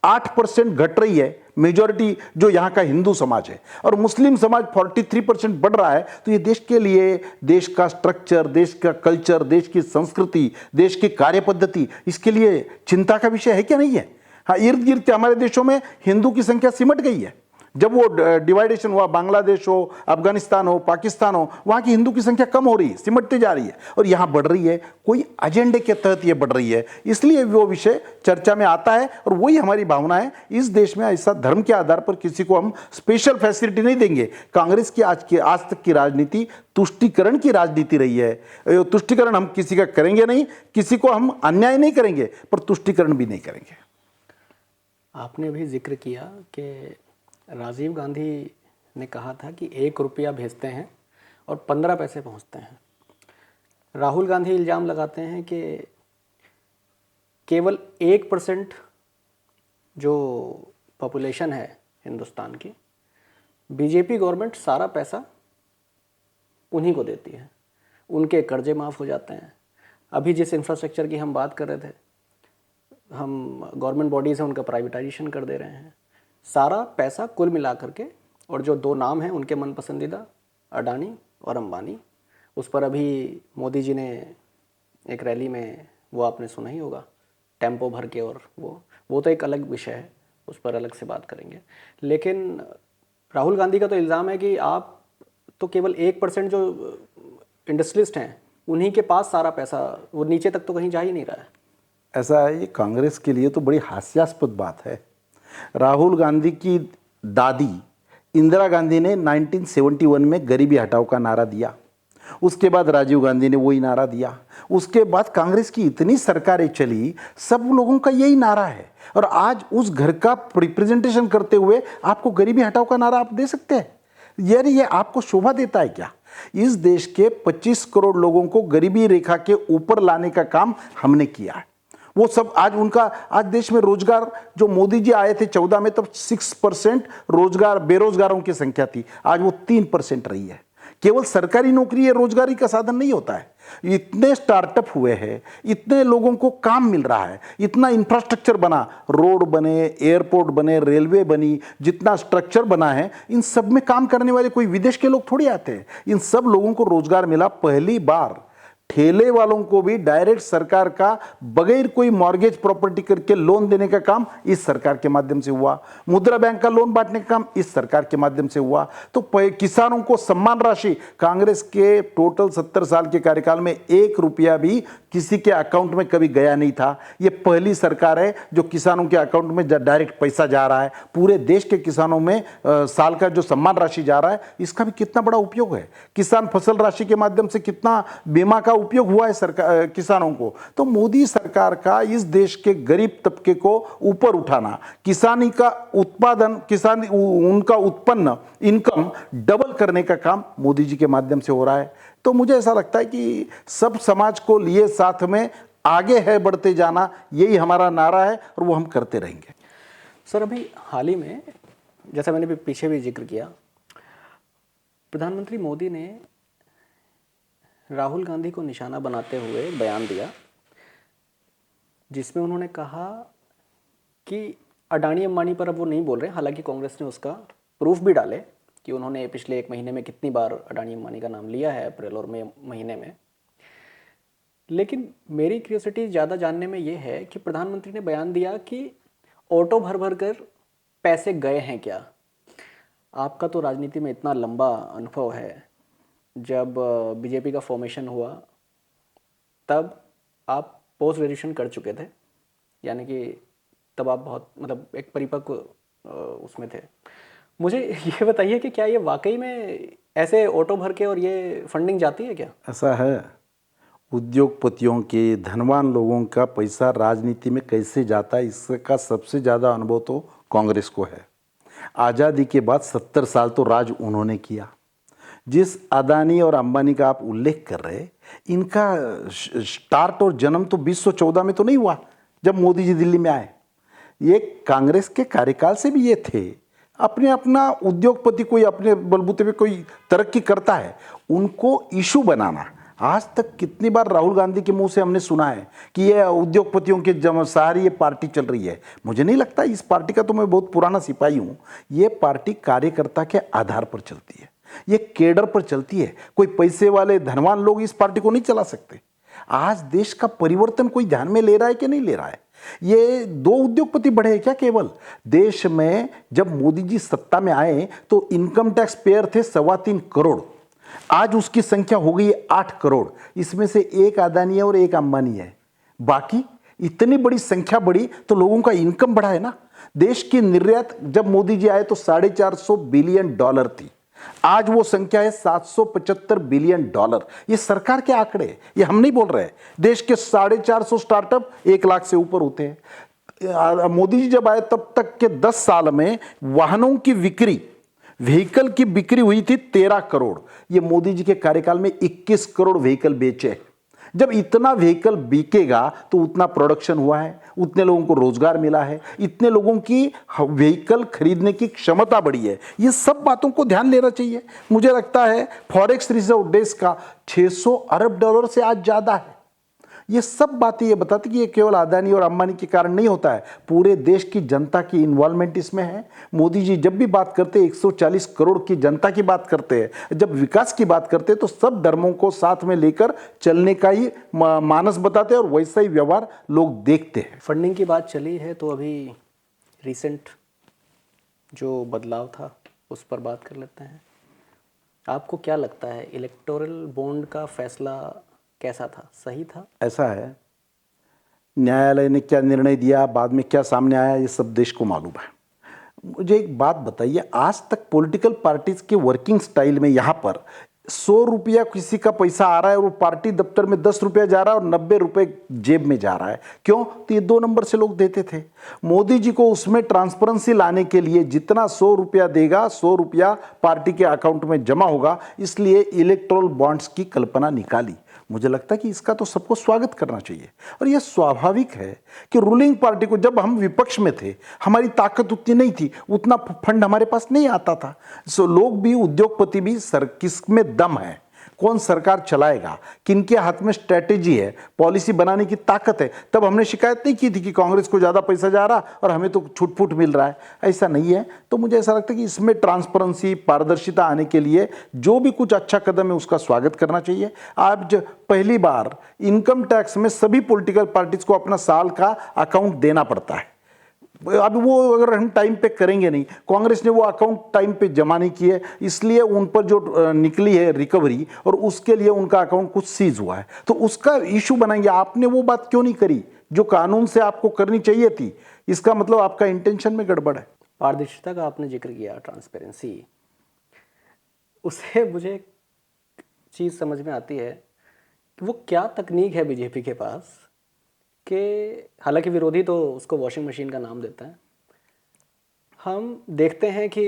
8% घट रही है, मेजॉरिटी जो यहाँ का हिंदू समाज है, और मुस्लिम समाज 43% बढ़ रहा है, तो ये देश के लिए, देश का स्ट्रक्चर, देश का कल्चर, देश की संस्कृति, देश की कार्य पद्धति, इसके लिए चिंता का विषय है क्या? नहीं है। हाँ, इर्द गिर्द हमारे देशों में हिंदू की संख्या सिमट गई है। जब वो डिवाइडेशन हुआ, बांग्लादेश हो, अफगानिस्तान हो, पाकिस्तान हो, वहाँ की हिंदू की संख्या कम हो रही है, सिमटती जा रही है, और यहाँ बढ़ रही है। कोई एजेंडे के तहत ये बढ़ रही है, इसलिए वो विषय चर्चा में आता है। और वही हमारी भावना है, इस देश में ऐसा धर्म के आधार पर किसी को हम स्पेशल फैसिलिटी नहीं देंगे। कांग्रेस की आज तक की राजनीति तुष्टीकरण की राजनीति रही है। तुष्टीकरण हम किसी का करेंगे नहीं, किसी को हम अन्याय नहीं करेंगे, पर तुष्टीकरण भी नहीं करेंगे। आपने भी जिक्र किया कि राजीव गांधी ने कहा था कि 1 रुपया भेजते हैं और 15 पैसे पहुंचते हैं। राहुल गांधी इल्ज़ाम लगाते हैं कि केवल 1% जो पॉपुलेशन है हिंदुस्तान की, बीजेपी गवर्नमेंट सारा पैसा उन्हीं को देती है, उनके कर्जे माफ़ हो जाते हैं। अभी जिस इंफ्रास्ट्रक्चर की हम बात कर रहे थे, हम गवर्नमेंट बॉडीज़ हैं उनका प्राइवेटाइजेशन कर दे रहे हैं। सारा पैसा कुल मिला करके, और जो 2 नाम हैं उनके मन पसंदीदा, अडानी और अंबानी, उस पर अभी मोदी जी ने एक रैली में, वो आपने सुना ही होगा, टेम्पो भर के, और वो तो एक अलग विषय है, उस पर अलग से बात करेंगे। लेकिन राहुल गांधी का तो इल्ज़ाम है कि आप तो केवल 1% जो इंडस्ट्रियलिस्ट हैं उन्हीं के पास सारा पैसा, वो नीचे तक तो कहीं जा ही नहीं रहा है। ऐसा है, ये कांग्रेस के लिए तो बड़ी हास्यास्पद बात है। राहुल गांधी की दादी इंदिरा गांधी ने 1971 में गरीबी हटाओ का नारा दिया, उसके बाद राजीव गांधी ने वही नारा दिया, उसके बाद कांग्रेस की इतनी सरकारें चली, सब लोगों का यही नारा है। और आज उस घर का रिप्रेजेंटेशन करते हुए आपको गरीबी हटाओ का नारा आप दे सकते हैं? यार ये आपको शोभा देता है क्या? इस देश के 25 करोड़ लोगों को गरीबी रेखा के ऊपर लाने का काम हमने किया है। वो सब आज उनका, आज देश में रोजगार, जो मोदी जी आए थे 14 में तब 6% रोजगार, बेरोजगारों की संख्या थी, आज वो 3% रही है। केवल सरकारी नौकरी ये रोजगारी का साधन नहीं होता है। इतने स्टार्टअप हुए हैं, इतने लोगों को काम मिल रहा है, इतना इंफ्रास्ट्रक्चर बना, रोड बने, एयरपोर्ट बने, रेलवे बनी, जितना स्ट्रक्चर बना है, इन सब में काम करने वाले कोई विदेश के लोग थोड़ी आते हैं। इन सब लोगों को रोजगार मिला। पहली बार ठेले वालों को भी डायरेक्ट सरकार का बगैर कोई मॉर्गेज प्रॉपर्टी करके लोन देने का काम इस सरकार के माध्यम से हुआ। मुद्रा बैंक का लोन बांटने का काम इस सरकार के माध्यम से हुआ। तो किसानों को सम्मान राशि, कांग्रेस के टोटल 70 साल के कार्यकाल में 1 रुपया भी किसी के अकाउंट में कभी गया नहीं था। ये पहली सरकार है जो किसानों के अकाउंट में डायरेक्ट पैसा जा रहा है। पूरे देश के किसानों में साल का जो सम्मान राशि जा रहा है, इसका भी कितना बड़ा उपयोग है। किसान फसल राशि के माध्यम से कितना बीमा का उपयोग हुआ है सरकार किसानों को। तो मोदी सरकार का इस देश के गरीब तबके को ऊपर उठाना, किसानी का उत्पादन, किसान उनका उत्पन्न, इनकम डबल करने का काम मोदी जी के माध्यम से हो रहा है। तो मुझे ऐसा लगता है कि सब समाज को लिए साथ में आगे है बढ़ते जाना, यही हमारा नारा है और वो हम करते रहेंगे। सर, अभी हाल ही में, जैसा मैंने पीछे भी जिक्र किया, प्रधानमंत्री मोदी ने राहुल गांधी को निशाना बनाते हुए बयान दिया, जिसमें उन्होंने कहा कि अडानी अंबानी पर अब वो नहीं बोल रहे। हालांकि कांग्रेस ने उसका प्रूफ भी डाले कि उन्होंने पिछले 1 महीने में कितनी बार अडानी अंबानी का नाम लिया है, अप्रैल और मई महीने में। लेकिन मेरी क्यूरियोसिटी ज़्यादा जानने में ये है कि प्रधानमंत्री ने बयान दिया कि ऑटो भर भर कर पैसे गए हैं क्या। आपका तो राजनीति में इतना लंबा अनुभव है, जब बीजेपी का फॉर्मेशन हुआ तब आप पोस्ट ग्रेजुएशन कर चुके थे, यानी कि तब आप बहुत, मतलब एक परिपक्व उसमें थे। मुझे ये बताइए कि क्या ये वाकई में ऐसे ऑटो भर के और ये फंडिंग जाती है क्या? ऐसा है, उद्योगपतियों के, धनवान लोगों का पैसा राजनीति में कैसे जाता है, इसका सबसे ज़्यादा अनुभव तो कांग्रेस को है। आज़ादी के बाद 70 साल तो राज उन्होंने किया। जिस अदानी और अंबानी का आप उल्लेख कर रहे, इनका स्टार्ट और जन्म तो 2014 में तो नहीं हुआ जब मोदी जी दिल्ली में आए। ये कांग्रेस के कार्यकाल से भी ये थे। अपना उद्योगपति कोई अपने बलबूते पे कोई तरक्की करता है, उनको इशू बनाना। आज तक कितनी बार राहुल गांधी के मुंह से हमने सुना है कि ये उद्योगपतियों के सहारे ये पार्टी चल रही है। मुझे नहीं लगता। इस पार्टी का तो मैं बहुत पुराना सिपाही हूँ। ये पार्टी कार्यकर्ता के आधार पर चलती है, ये केडर पर चलती है। कोई पैसे वाले धनवान लोग इस पार्टी को नहीं चला सकते। आज देश का परिवर्तन कोई ध्यान में ले रहा है कि नहीं ले रहा है? ये 2 उद्योगपति बढ़े क्या केवल? देश में जब मोदी जी सत्ता में आए तो इनकम टैक्स पेयर थे 3.25 करोड़, आज उसकी संख्या हो गई है 8 करोड़। इसमें से 1 अदानी है और 1 अंबानी है। बाकी इतनी बड़ी संख्या बढ़ी तो लोगों का इनकम बढ़ा है ना। देश की निर्यात जब मोदी जी आए तो $450 बिलियन थी, आज वो संख्या है $775 बिलियन। ये सरकार के आंकड़े, ये हम नहीं बोल रहे। देश के 450 स्टार्टअप 1 लाख से ऊपर होते हैं। मोदी जी जब आए तब तक के 10 साल में वाहनों की बिक्री, व्हीकल की बिक्री हुई थी 13 करोड़। ये मोदी जी के कार्यकाल में 21 करोड़ व्हीकल बेचे। जब इतना व्हीकल बिकेगा तो उतना प्रोडक्शन हुआ है, उतने लोगों को रोजगार मिला है, इतने लोगों की व्हीकल खरीदने की क्षमता बढ़ी है। ये सब बातों को ध्यान लेना चाहिए। मुझे लगता है फॉरेक्स रिजर्व देश का $600 अरब से आज ज्यादा है। ये सब बातें ये बताती कि ये केवल अदानी और अंबानी के कारण नहीं होता है, पूरे देश की जनता की इन्वॉल्वमेंट इसमें है। मोदी जी जब भी बात करते हैं 140 करोड़ की जनता की बात करते हैं, जब विकास की बात करते हैं तो सब धर्मों को साथ में लेकर चलने का ही मानस बताते हैं और वैसा ही व्यवहार लोग देखते हैं। फंडिंग की बात चली है तो अभी रिसेंट जो बदलाव था उस पर बात कर लेते हैं। आपको क्या लगता है इलेक्टोरल बॉन्ड का फैसला कैसा था, सही था? ऐसा है, न्यायालय ने क्या निर्णय दिया, बाद में क्या सामने आया, ये सब देश को मालूम है। मुझे एक बात बताइए, आज तक पॉलिटिकल पार्टीज के वर्किंग स्टाइल में यहाँ पर 100 रुपया किसी का पैसा आ रहा है और वो पार्टी दफ्तर में 10 रुपया जा रहा है और 90 रुपए जेब में जा रहा है। क्यों? तो ये 2 नंबर से लोग देते थे। मोदी जी को उसमें ट्रांसपेरेंसी लाने के लिए जितना 100 रुपया देगा, 100 रुपया पार्टी के अकाउंट में जमा होगा, इसलिए इलेक्टोरल बॉन्ड्स की कल्पना निकाली। मुझे लगता है कि इसका तो सबको स्वागत करना चाहिए और यह स्वाभाविक है कि रूलिंग पार्टी को, जब हम विपक्ष में थे हमारी ताकत उतनी नहीं थी, उतना फंड हमारे पास नहीं आता था। सो लोग भी, उद्योगपति भी, किस में दम है, कौन सरकार चलाएगा, किनके हाथ में स्ट्रेटेजी है, पॉलिसी बनाने की ताकत है, तब हमने शिकायत नहीं की थी कि कांग्रेस को ज़्यादा पैसा जा रहा और हमें तो छूट-फूट मिल रहा है। ऐसा नहीं है। तो मुझे ऐसा लगता है कि इसमें ट्रांसपेरेंसी, पारदर्शिता आने के लिए जो भी कुछ अच्छा कदम है उसका स्वागत करना चाहिए। आज पहली बार इनकम टैक्स में सभी पॉलिटिकल पार्टीज को अपना साल का अकाउंट देना पड़ता है। अब वो अगर हम टाइम पे करेंगे नहीं, कांग्रेस ने वो अकाउंट टाइम पे जमा नहीं किए, इसलिए उन पर जो निकली है रिकवरी और उसके लिए उनका अकाउंट कुछ सीज हुआ है, तो उसका इशू बनाएंगे। आपने वो बात क्यों नहीं करी जो कानून से आपको करनी चाहिए थी? इसका मतलब आपका इंटेंशन में गड़बड़ है। पारदर्शिता का आपने जिक्र किया, ट्रांसपेरेंसी, उससे मुझे एक चीज़ समझ में आती है कि वो क्या तकनीक है बीजेपी के पास कि हालांकि विरोधी तो उसको वॉशिंग मशीन का नाम देता है। हम देखते हैं कि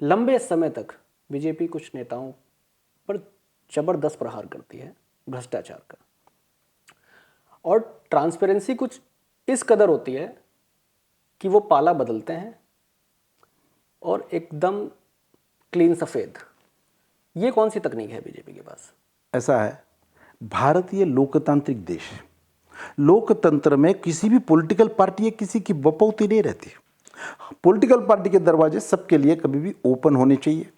लंबे समय तक बीजेपी कुछ नेताओं पर जबरदस्त प्रहार करती है भ्रष्टाचार का, और ट्रांसपेरेंसी कुछ इस कदर होती है कि वो पाला बदलते हैं और एकदम क्लीन सफ़ेद। ये कौन सी तकनीक है बीजेपी के पास? ऐसा है, भारतीय लोकतांत्रिक देश है। लोकतंत्र में किसी भी पॉलिटिकल पार्टी या किसी की बपौती नहीं रहती। पॉलिटिकल पार्टी के दरवाजे सबके लिए कभी भी ओपन होने चाहिए।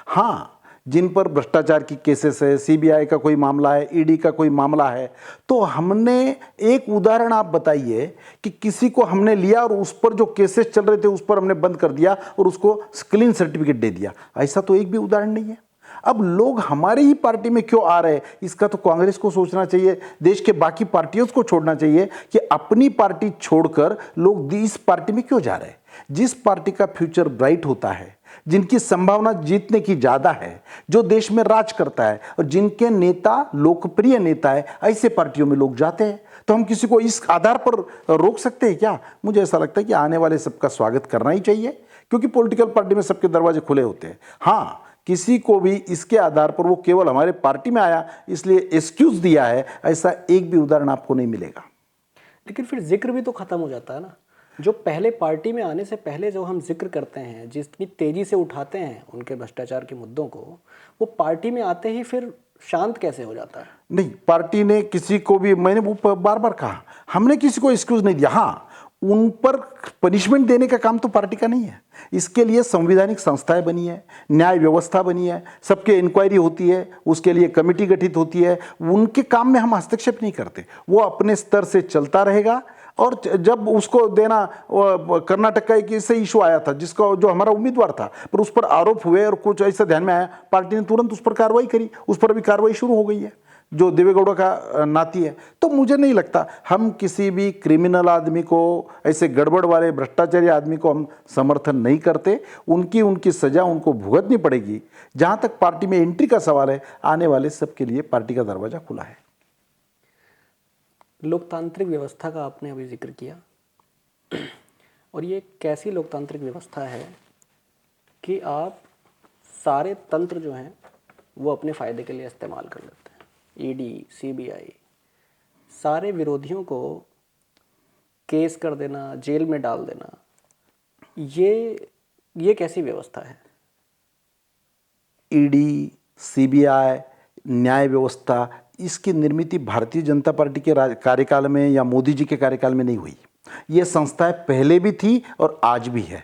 हाँ, जिन पर भ्रष्टाचार की केसेस है, सीबीआई का कोई मामला है, ईडी का कोई मामला है, तो हमने एक उदाहरण आप बताइए कि किसी को हमने लिया और उस पर जो केसेस चल रहे थे उस पर हमने बंद कर दिया और उसको क्लीन सर्टिफिकेट दे दिया। ऐसा तो एक भी उदाहरण नहीं है। अब लोग हमारी ही पार्टी में क्यों आ रहे हैं, इसका तो कांग्रेस को सोचना चाहिए, देश के बाकी पार्टियों को छोड़ना चाहिए कि अपनी पार्टी छोड़कर लोग इस पार्टी में क्यों जा रहे हैं। जिस पार्टी का फ्यूचर ब्राइट होता है, जिनकी संभावना जीतने की ज़्यादा है, जो देश में राज करता है और जिनके नेता लोकप्रिय नेता है, ऐसे पार्टियों में लोग जाते हैं। तो हम किसी को इस आधार पर रोक सकते हैं क्या? मुझे ऐसा लगता है कि आने वाले सबका स्वागत करना ही चाहिए, क्योंकि पॉलिटिकल पार्टी में सबके दरवाजे खुले होते हैं। हाँ, किसी को भी इसके आधार पर वो केवल हमारे पार्टी में आया इसलिए एक्सक्यूज दिया है, ऐसा एक भी उदाहरण आपको नहीं मिलेगा। लेकिन फिर जिक्र भी तो खत्म हो जाता है ना। जो पहले पार्टी में आने से पहले जो हम जिक्र करते हैं, जितनी तेजी से उठाते हैं उनके भ्रष्टाचार के मुद्दों को, वो पार्टी में आते ही फिर शांत कैसे हो जाता है? नहीं, पार्टी ने किसी को भी, मैंने वो बार बार कहा, हमने किसी को एक्सक्यूज नहीं दिया। हाँ, उन पर पनिशमेंट देने का काम तो पार्टी का नहीं है। इसके लिए संवैधानिक संस्थाएं बनी है, न्याय व्यवस्था बनी है, सबके इंक्वायरी होती है, उसके लिए कमेटी गठित होती है। उनके काम में हम हस्तक्षेप नहीं करते, वो अपने स्तर से चलता रहेगा। और जब उसको देना, कर्नाटक का एक ऐसा इशू आया था जिसका जो हमारा उम्मीदवार था पर उस पर आरोप हुए और कुछ ऐसा ध्यान में आया, पार्टी ने तुरंत उस पर कार्रवाई करी, उस पर भी कार्रवाई शुरू हो गई है, जो देवेगौड़ा का नाती है। तो मुझे नहीं लगता हम किसी भी क्रिमिनल आदमी को, ऐसे गड़बड़ वाले भ्रष्टाचारी आदमी को हम समर्थन नहीं करते। उनकी सजा उनको भुगतनी पड़ेगी। जहाँ तक पार्टी में एंट्री का सवाल है, आने वाले सबके लिए पार्टी का दरवाजा खुला है। लोकतांत्रिक व्यवस्था का आपने अभी जिक्र किया, और ये कैसी लोकतांत्रिक व्यवस्था है कि आप सारे तंत्र जो हैं वो अपने फ़ायदे के लिए इस्तेमाल कर लेते हैं। ईडी, सीबीआई, सारे विरोधियों को केस कर देना, जेल में डाल देना, ये कैसी व्यवस्था है? ईडी, सीबीआई, न्याय व्यवस्था, इसकी निर्मित भारतीय जनता पार्टी के कार्यकाल में या मोदी जी के कार्यकाल में नहीं हुई। ये संस्थाएं पहले भी थी और आज भी है।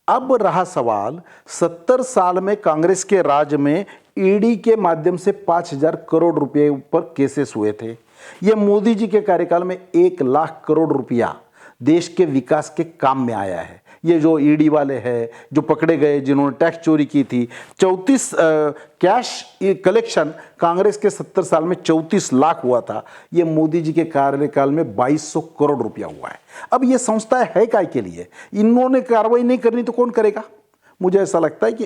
अब रहा सवाल, 70 साल में कांग्रेस के राज में ईडी के माध्यम से 5,000 करोड़ रुपए पर केसेस हुए थे। ये मोदी जी के कार्यकाल में 1 लाख करोड़ रुपया देश के विकास के काम में आया है। ये जो ईडी वाले हैं, जो पकड़े गए, जिन्होंने टैक्स चोरी की थी, 34 कैश कलेक्शन कांग्रेस के 70 साल में 34 लाख हुआ था। ये मोदी जी के कार्यकाल में 2200 करोड़ रुपया हुआ है। अब ये संस्थाएं है काय के लिए? इन्होंने कार्रवाई नहीं करनी तो कौन करेगा? मुझे ऐसा लगता है कि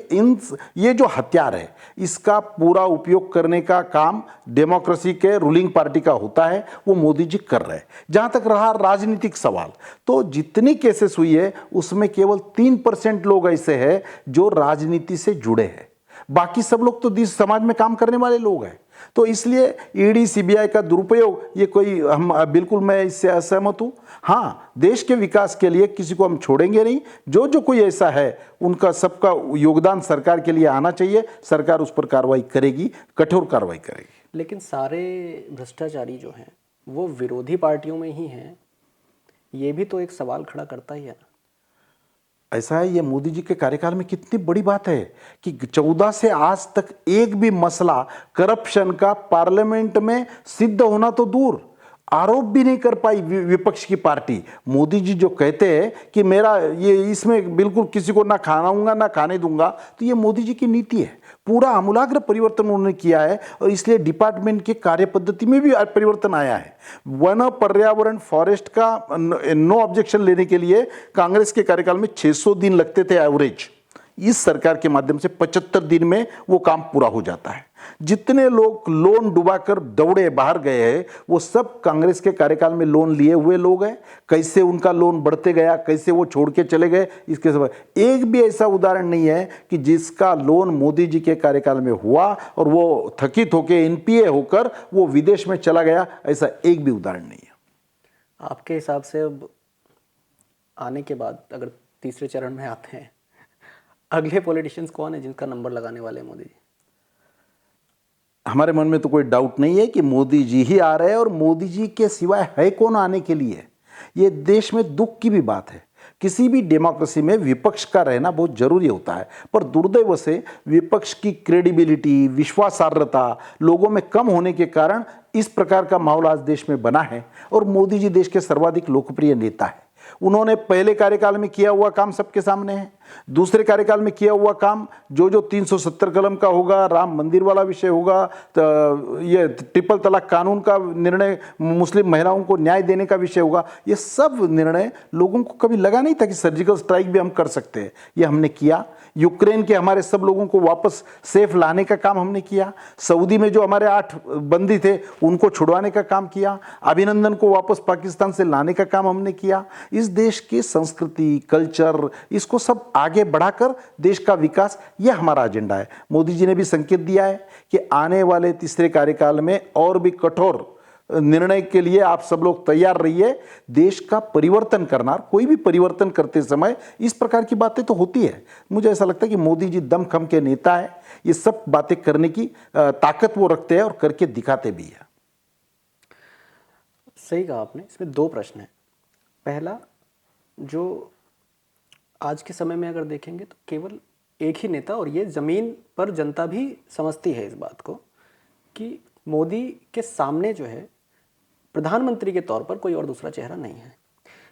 ये जो हथियार है, इसका पूरा उपयोग करने का काम डेमोक्रेसी के रूलिंग पार्टी का होता है, वो मोदी जी कर रहे हैं। जहां तक रहा राजनीतिक सवाल, तो जितनी केसेस हुई है उसमें केवल 3% लोग ऐसे हैं जो राजनीति से जुड़े हैं। बाकी सब लोग तो समाज में काम करने वाले लोग हैं। तो इसलिए ईडी सीबीआई का दुरुपयोग, ये कोई बिल्कुल मैं इससे असहमत हूं। हाँ, देश के विकास के लिए किसी को हम छोड़ेंगे नहीं। जो कोई ऐसा है, उनका सबका योगदान सरकार के लिए आना चाहिए। सरकार उस पर कार्रवाई करेगी, कठोर कार्रवाई करेगी। लेकिन सारे भ्रष्टाचारी जो हैं वो विरोधी पार्टियों में ही हैं, ये भी तो एक सवाल खड़ा करता ही है ना। ऐसा है, ये मोदी जी के कार्यकाल में कितनी बड़ी बात है कि 14 से आज तक एक भी मसला करप्शन का पार्लियामेंट में सिद्ध होना तो दूर, आरोप भी नहीं कर पाई विपक्ष की पार्टी। मोदी जी जो कहते हैं कि मेरा ये इसमें बिल्कुल किसी को ना खानाऊंगा ना खाने दूंगा, तो ये मोदी जी की नीति है। पूरा आमूलाग्र परिवर्तन उन्होंने किया है और इसलिए डिपार्टमेंट के कार्य पद्धति में भी परिवर्तन आया है। वन, पर्यावरण, फॉरेस्ट का नो ऑब्जेक्शन लेने के लिए कांग्रेस के कार्यकाल में 600 दिन लगते थे एवरेज। इस सरकार के माध्यम से 75 दिन में वो काम पूरा हो जाता है। जितने लोग लोन डुबाकर दौड़े बाहर गए हैं, वो सब कांग्रेस के कार्यकाल में लोन लिए हुए लोग हैं। कैसे उनका लोन बढ़ते गया, कैसे वो छोड़ के चले गए, इसके सब एक भी ऐसा उदाहरण नहीं है कि जिसका लोन मोदी जी के कार्यकाल में हुआ और वो थकित होकर एनपीए होकर वो विदेश में चला गया, ऐसा एक भी उदाहरण नहीं है। आपके हिसाब से अब आने के बाद अगर तीसरे चरण में आते हैं, अगले पॉलिटिशियंस कौन है जिनका नंबर लगाने वाले हैं मोदी जी? हमारे मन में तो कोई डाउट नहीं है कि मोदी जी ही आ रहे हैं और मोदी जी के सिवाय है कौन आने के लिए। ये देश में दुख की भी बात है। किसी भी डेमोक्रेसी में विपक्ष का रहना बहुत जरूरी होता है, पर दुर्दैव से विपक्ष की क्रेडिबिलिटी, विश्वासार्हता लोगों में कम होने के कारण इस प्रकार का माहौल आज देश में बना है। और मोदी जी देश के सर्वाधिक लोकप्रिय नेता है। उन्होंने पहले कार्यकाल में किया हुआ काम सबके सामने है। दूसरे कार्यकाल में किया हुआ काम जो 370 कलम का होगा, राम मंदिर वाला विषय होगा, तो ये ट्रिपल तलाक कानून का निर्णय, मुस्लिम महिलाओं को न्याय देने का विषय होगा, ये सब निर्णय लोगों को कभी लगा नहीं था कि सर्जिकल स्ट्राइक भी हम कर सकते हैं। ये हमने किया। यूक्रेन के हमारे सब लोगों को वापस सेफ लाने का काम हमने किया। सऊदी में जो हमारे 8 बंदी थे उनको छुड़वाने का काम किया। अभिनंदन को वापस पाकिस्तान से लाने का काम हमने किया। इस देश की संस्कृति, कल्चर, इसको सब आगे बढ़ाकर देश का विकास, यह हमारा एजेंडा है। मोदी जी ने भी संकेत दिया है कि आने वाले तीसरे कार्यकाल में और भी कठोर निर्णय के लिए आप सब लोग तैयार रहिए। देश का परिवर्तन करना, कोई भी परिवर्तन करते समय इस प्रकार की बातें तो होती है। मुझे ऐसा लगता है कि मोदी जी दमखम के नेता है। ये सब बातें करने की ताकत वो रखते हैं और करके दिखाते भी है। सही कहा आपने। इसमें 2 प्रश्न हैं। पहला, जो आज के समय में अगर देखेंगे तो केवल एक ही नेता, और ये ज़मीन पर जनता भी समझती है इस बात को, कि मोदी के सामने जो है प्रधानमंत्री के तौर पर कोई और दूसरा चेहरा नहीं है।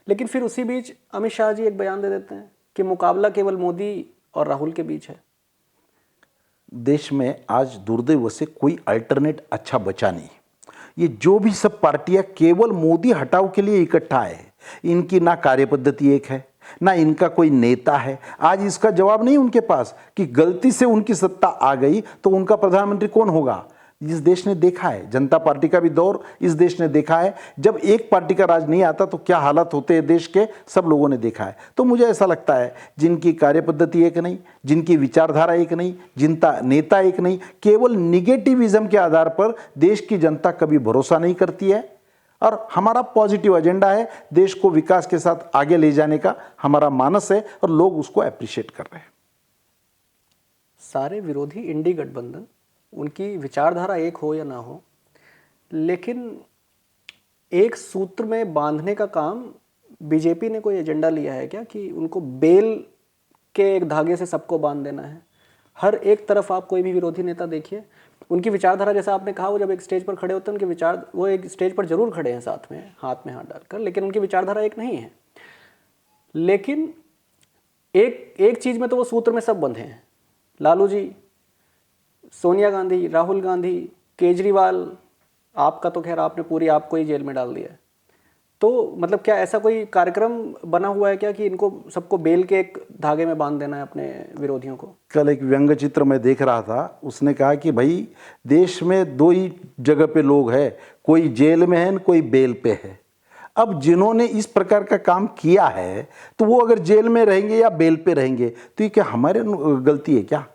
लेकिन फिर उसी बीच अमित शाह जी एक बयान दे देते हैं कि मुकाबला केवल मोदी और राहुल के बीच है। देश में आज दुर्दैव से कोई अल्टरनेट अच्छा बचा नहीं। ये जो भी सब पार्टियां केवल मोदी हटाओ के लिए इकट्ठा है, इनकी ना कार्यपद्धति एक है, ना इनका कोई नेता है। आज इसका जवाब नहीं उनके पास कि गलती से उनकी सत्ता आ गई तो उनका प्रधानमंत्री कौन होगा। इस देश ने देखा है, जनता पार्टी का भी दौर इस देश ने देखा है। जब एक पार्टी का राज नहीं आता तो क्या हालत होते हैं देश के, सब लोगों ने देखा है। तो मुझे ऐसा लगता है जिनकी कार्यपद्धति एक नहीं, जिनकी विचारधारा एक नहीं, जिनका नेता एक नहीं, केवल निगेटिविज्म के आधार पर देश की जनता कभी भरोसा नहीं करती है। और हमारा पॉजिटिव एजेंडा है, देश को विकास के साथ आगे ले जाने का हमारा मानस है और लोग उसको अप्रिशिएट कर रहे हैं। सारे विरोधी इंडी गठबंधन, उनकी विचारधारा एक हो या ना हो, लेकिन एक सूत्र में बांधने का काम बीजेपी ने कोई एजेंडा लिया है क्या, कि उनको बेल के एक धागे से सबको बांध देना है। हर एक तरफ आप कोई भी विरोधी नेता देखिए, उनकी विचारधारा, जैसा आपने कहा, वो जब एक स्टेज पर खड़े होते हैं उनके विचार, वो एक स्टेज पर जरूर खड़े हैं साथ में हाथ डालकर, लेकिन उनकी विचारधारा एक नहीं है। लेकिन एक एक चीज में तो वो सूत्र में सब बंधे हैं, लालू जी, सोनिया गांधी, राहुल गांधी, केजरीवाल, आपका तो खैर आपने पूरी आपको ही जेल में डाल दिया है। तो मतलब क्या ऐसा कोई कार्यक्रम बना हुआ है क्या कि इनको सबको बेल के एक धागे में बांध देना है अपने विरोधियों को? कल एक व्यंग्य चित्र मैं देख रहा था, उसने कहा कि भाई देश में दो ही जगह पे लोग हैं, कोई जेल में है, कोई बेल पे है। अब जिन्होंने इस प्रकार का काम किया है तो वो अगर जेल में रहेंगे या बेल पे रहेंगे तो ये क्या हमारे गलती है क्या?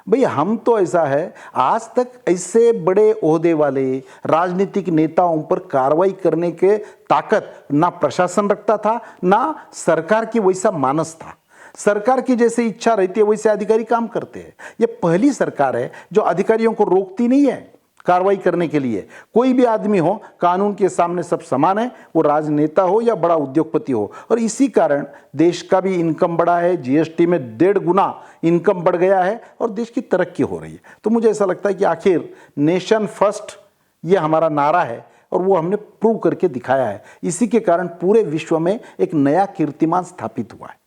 भाई हम तो ऐसा है, आज तक ऐसे बड़े ओहदे वाले राजनीतिक नेताओं पर कार्रवाई करने के ताकत ना प्रशासन रखता था, ना सरकार की वैसा मानस था। सरकार की जैसे इच्छा रहती है वैसे अधिकारी काम करते हैं। ये पहली सरकार है जो अधिकारियों को रोकती नहीं है कार्रवाई करने के लिए। कोई भी आदमी हो, कानून के सामने सब समान है, वो राजनेता हो या बड़ा उद्योगपति हो। और इसी कारण देश का भी इनकम बढ़ा है, जीएसटी में 1.5 गुना इनकम बढ़ गया है और देश की तरक्की हो रही है। तो मुझे ऐसा लगता है कि आखिर नेशन फर्स्ट ये हमारा नारा है और वो हमने प्रूव करके दिखाया है। इसी के कारण पूरे विश्व में एक नया कीर्तिमान स्थापित हुआ है।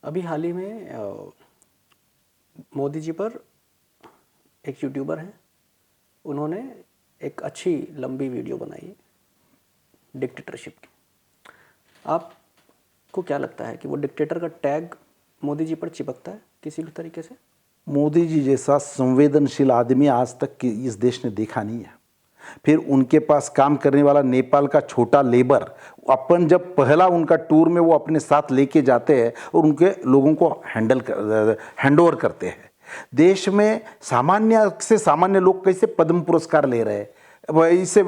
अभी हाल ही में मोदी जी पर एक यूट्यूबर हैं, उन्होंने एक अच्छी लंबी वीडियो बनाई डिक्टेटरशिप की। आपको क्या लगता है कि वो डिक्टेटर का टैग मोदी जी पर चिपकता है किसी भी तरीके से? मोदी जी जैसा संवेदनशील आदमी आज तक इस देश ने देखा नहीं है। फिर उनके पास काम करने वाला नेपाल का छोटा लेबर, अपन जब पहला उनका टूर में वो अपने साथ लेके जाते हैं और उनके लोगों को हैंडओवर करते हैं। देश में सामान्य से सामान्य लोग कैसे पद्म पुरस्कार ले रहे हैं, इससे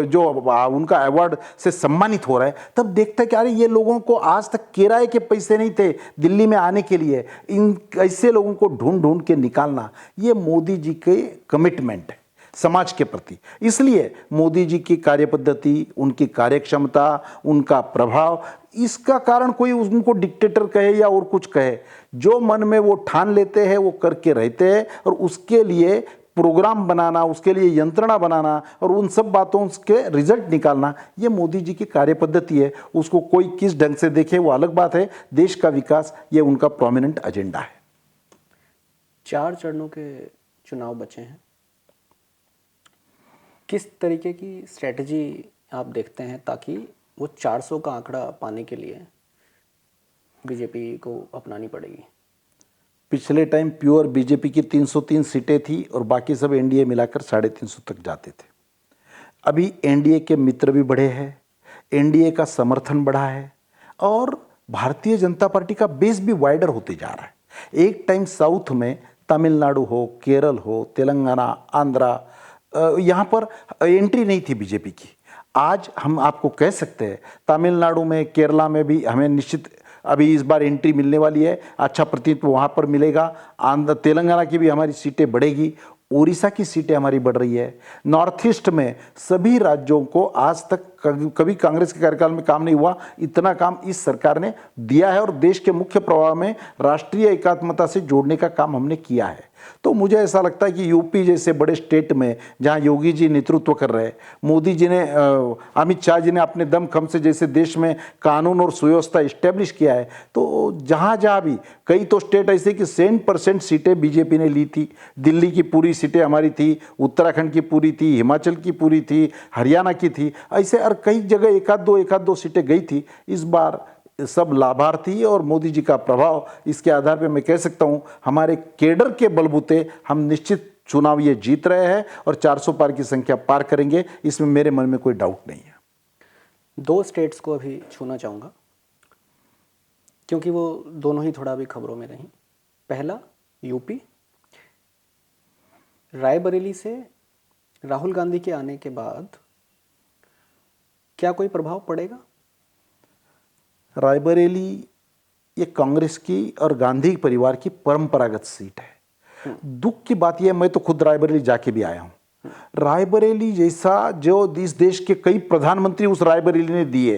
जो उनका अवार्ड से सम्मानित हो रहा है, तब देखता है कि अरे ये लोगों को आज तक किराए के पैसे नहीं थे दिल्ली में आने के लिए। इन ऐसे लोगों को ढूंढ ढूंढ के निकालना, ये मोदी जी के कमिटमेंट है समाज के प्रति। इसलिए मोदी जी की कार्यपद्धति, उनकी कार्यक्षमता, उनका प्रभाव, इसका कारण कोई उनको डिक्टेटर कहे या और कुछ कहे, जो मन में वो ठान लेते हैं वो करके रहते हैं। और उसके लिए प्रोग्राम बनाना, उसके लिए यंत्रणा बनाना और उन सब बातों के रिजल्ट निकालना, ये मोदी जी की कार्यपद्धति है। उसको कोई किस ढंग से देखे वो अलग बात है। देश का विकास ये उनका प्रोमिनेंट एजेंडा है। 4 चरणों के चुनाव बचे हैं, किस तरीके की स्ट्रेटजी आप देखते हैं ताकि वो 400 का आंकड़ा पाने के लिए बीजेपी को अपनानी पड़ेगी? पिछले टाइम प्योर बीजेपी की 303 सीटें थी और बाकी सब एनडीए मिलाकर 350 तक जाते थे। अभी एनडीए के मित्र भी बढ़े हैं, एनडीए का समर्थन बढ़ा है और भारतीय जनता पार्टी का बेस भी वाइडर होते जा रहा है। एक टाइम साउथ में तमिलनाडु हो, केरल हो, तेलंगाना, आंध्रा, यहाँ पर एंट्री नहीं थी बीजेपी की। आज हम आपको कह सकते हैं तमिलनाडु में, केरला में भी हमें निश्चित अभी इस बार एंट्री मिलने वाली है, अच्छा प्रतिनिधित्व वहाँ पर मिलेगा। आंध्र, तेलंगाना की भी हमारी सीटें बढ़ेगी, उड़ीसा की सीटें हमारी बढ़ रही है। नॉर्थ ईस्ट में सभी राज्यों को आज तक कभी कांग्रेस के कार्यकाल में काम नहीं हुआ, इतना काम इस सरकार ने दिया है और देश के मुख्य प्रवाह में राष्ट्रीय एकात्मता से जोड़ने का काम हमने किया है। तो मुझे ऐसा लगता है कि यूपी जैसे बड़े स्टेट में जहां योगी जी नेतृत्व कर रहे हैं, मोदी जी ने, अमित शाह जी ने अपने दम खम से जैसे देश में कानून और सुव्यवस्था इस्टेब्लिश किया है, तो जहां जहां भी कई तो स्टेट ऐसे कि 100% सीटें बीजेपी ने ली थी। दिल्ली की पूरी सीटें हमारी थी, उत्तराखंड की पूरी थी, हिमाचल की पूरी थी, हरियाणा की थी, ऐसे और कई जगह एक आध दो सीटें गई थी। इस बार सब लाभार्थी और मोदी जी का प्रभाव, इसके आधार पे मैं कह सकता हूं हमारे केडर के बलबूते हम निश्चित चुनाव ये जीत रहे हैं और 400 पार की संख्या पार करेंगे, इसमें मेरे मन में कोई डाउट नहीं है। 2 स्टेट्स को अभी छूना चाहूँगा क्योंकि वो दोनों ही थोड़ा अभी खबरों में रही। पहला यूपी, रायबरेली से राहुल गांधी के आने के बाद क्या कोई प्रभाव पड़ेगा? रायबरेली ये कांग्रेस की और गांधी परिवार की परंपरागत सीट है। दुख की बात यह, मैं तो खुद रायबरेली जाके भी आया हूं। रायबरेली जैसा जो इस देश के कई प्रधानमंत्री उस रायबरेली ने दिए,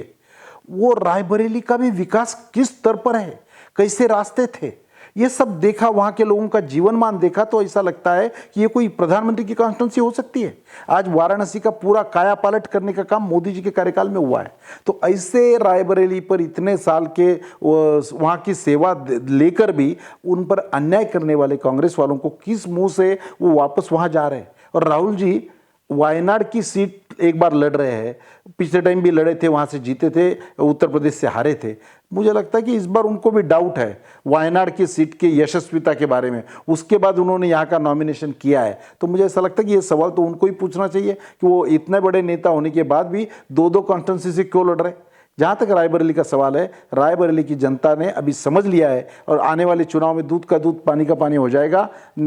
वो रायबरेली का भी विकास किस स्तर पर है, कैसे रास्ते थे, ये सब देखा, वहां के लोगों का जीवन मान देखा तो ऐसा लगता है कि ये कोई प्रधानमंत्री की कॉन्स्टिट्यूंसी हो सकती है। आज वाराणसी का पूरा कायापालट करने का काम मोदी जी के कार्यकाल में हुआ है। तो ऐसे रायबरेली पर इतने साल के वहां की सेवा लेकर भी उन पर अन्याय करने वाले कांग्रेस वालों को किस मुंह से वो वापस वहां जा रहे हैं। और राहुल जी वायनाड की सीट एक बार लड़ रहे हैं, पिछले टाइम भी लड़े थे, वहां से जीते थे, उत्तर प्रदेश से हारे थे। मुझे लगता है कि इस बार उनको भी डाउट है वायनाड की सीट के यशस्विता के बारे में। उसके बाद उन्होंने यहाँ का नॉमिनेशन किया है, तो मुझे ऐसा लगता है कि ये सवाल तो उनको ही पूछना चाहिए कि वो इतने बड़े नेता होने के बाद भी दो दो कॉन्स्टिट्यूंसी से क्यों लड़ रहे। जहाँ तक रायबरेली का सवाल है, रायबरेली की जनता ने अभी समझ लिया है और आने वाले चुनाव में दूध का दूध पानी का पानी हो जाएगा।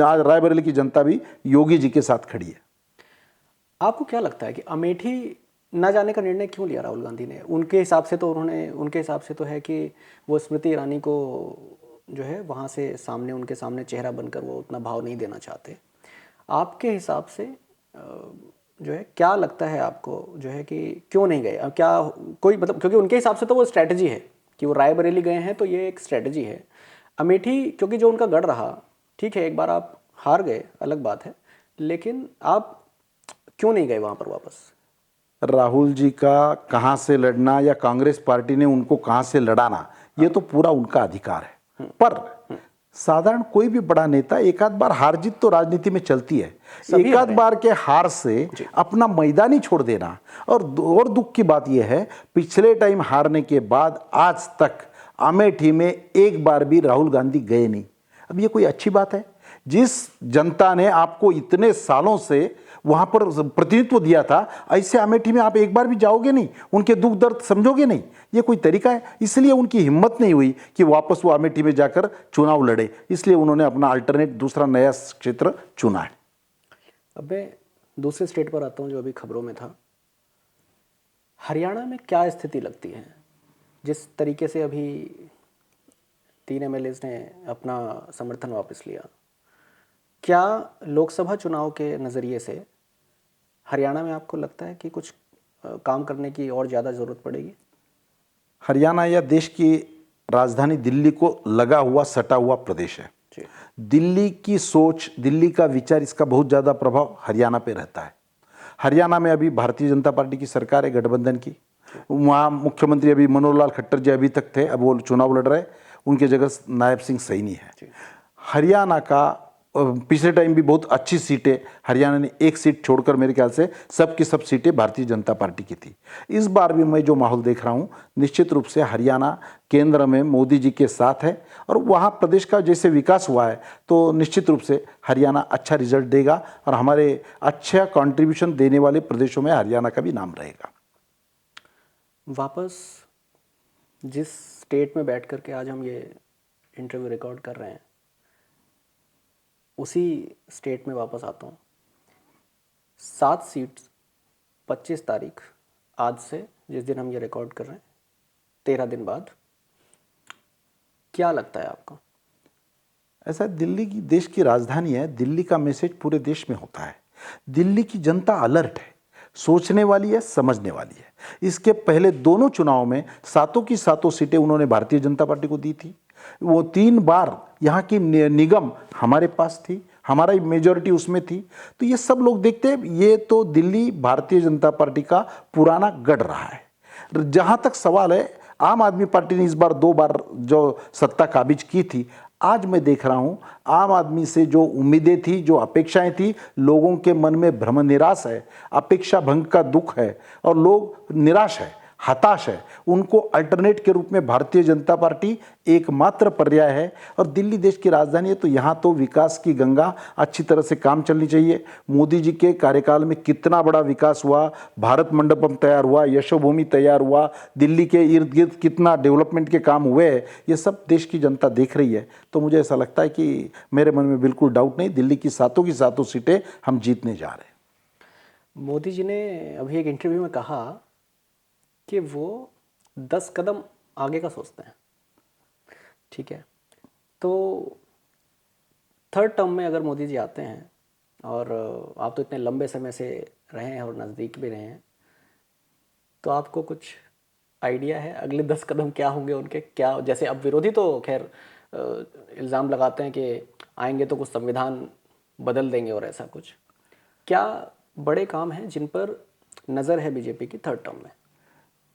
आज रायबरेली की जनता भी योगी जी के साथ खड़ी है। आपको क्या लगता है कि अमेठी न जाने का निर्णय क्यों लिया राहुल गांधी ने? उनके हिसाब से तो है कि वो स्मृति ईरानी को जो है वहाँ से सामने, उनके सामने चेहरा बनकर वो उतना भाव नहीं देना चाहते। आपके हिसाब से जो है क्या लगता है आपको जो है कि क्यों नहीं गए? क्या कोई मतलब, क्योंकि उनके हिसाब से तो वो स्ट्रैटेजी है कि वो रायबरेली गए हैं तो ये एक स्ट्रैटेजी है। अमेठी क्योंकि जो उनका गढ़ रहा, ठीक है, एक बार आप हार गए अलग बात है, लेकिन आप क्यों नहीं गए वहां पर वापस? राहुल जी का कहां से लड़ना या कांग्रेस पार्टी ने उनको कहां से लड़ाना, ये तो पूरा उनका अधिकार है। पर साधारण कोई भी बड़ा नेता एक आध बार हार जीत तो राजनीति में चलती है। एक आध बार के हार से अपना मैदान ही छोड़ देना। और दुख की बात यह है, पिछले टाइम हारने के बाद आज तक अमेठी में एक बार भी राहुल गांधी गए नहीं। अब ये कोई अच्छी बात है? जिस जनता ने आपको इतने सालों से वहां पर प्रतिनिधित्व दिया था, ऐसे अमेठी में आप एक बार भी जाओगे नहीं, उनके दुख दर्द समझोगे नहीं, ये कोई तरीका है? इसलिए उनकी हिम्मत नहीं हुई कि वापस वो अमेठी में जाकर चुनाव लड़े, इसलिए उन्होंने अपना अल्टरनेट दूसरा नया क्षेत्र चुना है। अब मैं दूसरे स्टेट पर आता हूँ जो अभी खबरों में था। हरियाणा में क्या स्थिति लगती है? जिस तरीके से अभी 3 एमएलएज ने अपना समर्थन वापस लिया, क्या लोकसभा चुनाव के नज़रिए से हरियाणा में आपको लगता है कि कुछ काम करने की और ज़्यादा ज़रूरत पड़ेगी? हरियाणा या देश की राजधानी दिल्ली को लगा हुआ सटा हुआ प्रदेश है। दिल्ली की सोच, दिल्ली का विचार, इसका बहुत ज़्यादा प्रभाव हरियाणा पे रहता है। हरियाणा में अभी भारतीय जनता पार्टी की सरकार है, गठबंधन की। वहाँ मुख्यमंत्री अभी मनोहर लाल खट्टर जी अभी तक थे, अब वो चुनाव लड़ रहे, उनके जगह नायब सिंह सैनी है। हरियाणा का पिछले टाइम भी बहुत अच्छी सीटें हरियाणा ने, एक सीट छोड़कर मेरे ख्याल से सब की सब सीटें भारतीय जनता पार्टी की थी। इस बार भी मैं जो माहौल देख रहा हूँ, निश्चित रूप से हरियाणा केंद्र में मोदी जी के साथ है और वहाँ प्रदेश का जैसे विकास हुआ है तो निश्चित रूप से हरियाणा अच्छा रिजल्ट देगा और हमारे अच्छा कंट्रीब्यूशन देने वाले प्रदेशों में हरियाणा का भी नाम रहेगा। वापस जिस स्टेट में बैठ करके आज हम ये इंटरव्यू रिकॉर्ड कर रहे हैं, उसी स्टेट में वापस आता हूँ। 7 सीट्स 25 तारीख, आज से जिस दिन हम ये रिकॉर्ड कर रहे हैं, 13 दिन बाद, क्या लगता है आपको? ऐसा, दिल्ली की देश की राजधानी है, दिल्ली का मैसेज पूरे देश में होता है। दिल्ली की जनता अलर्ट है, सोचने वाली है, समझने वाली है। इसके पहले दोनों चुनाव में 7 की 7 सीटें उन्होंने भारतीय जनता पार्टी को दी थी। वो 3 बार यहाँ की निगम हमारे पास थी, हमारा मेजॉरिटी उसमें थी। तो ये सब लोग देखते हैं, ये तो दिल्ली भारतीय जनता पार्टी का पुराना गढ़ रहा है। जहाँ तक सवाल है, आम आदमी पार्टी ने इस बार 2 बार जो सत्ता काबिज की थी, आज मैं देख रहा हूँ आम आदमी से जो उम्मीदें थी, जो अपेक्षाएं थी, लोगों के मन में भ्रम निराश है, अपेक्षा भंग का दुख है और लोग निराश है, हताश है। उनको अल्टरनेट के रूप में भारतीय जनता पार्टी एकमात्र पर्याय है। और दिल्ली देश की राजधानी है तो यहाँ तो विकास की गंगा अच्छी तरह से काम चलनी चाहिए। मोदी जी के कार्यकाल में कितना बड़ा विकास हुआ, भारत मंडपम तैयार हुआ, यशोभूमि तैयार हुआ, दिल्ली के इर्द गिर्द कितना डेवलपमेंट के काम हुए हैं, ये सब देश की जनता देख रही है। तो मुझे ऐसा लगता है कि मेरे मन में बिल्कुल डाउट नहीं, दिल्ली की 7 सीटें हम जीतने जा रहे हैं। मोदी जी ने अभी एक इंटरव्यू में कहा कि वो 10 कदम आगे का सोचते हैं, ठीक है? तो 3rd टर्म में अगर मोदी जी आते हैं, और आप तो इतने लंबे समय से रहे हैं और नज़दीक भी रहे हैं, तो आपको कुछ आइडिया है अगले 10 कदम क्या होंगे उनके? क्या, जैसे अब विरोधी तो खैर इल्ज़ाम लगाते हैं कि आएंगे तो कुछ संविधान बदल देंगे और ऐसा कुछ। क्या बड़े काम हैं जिन पर नज़र है बीजेपी की थर्ड टर्म में?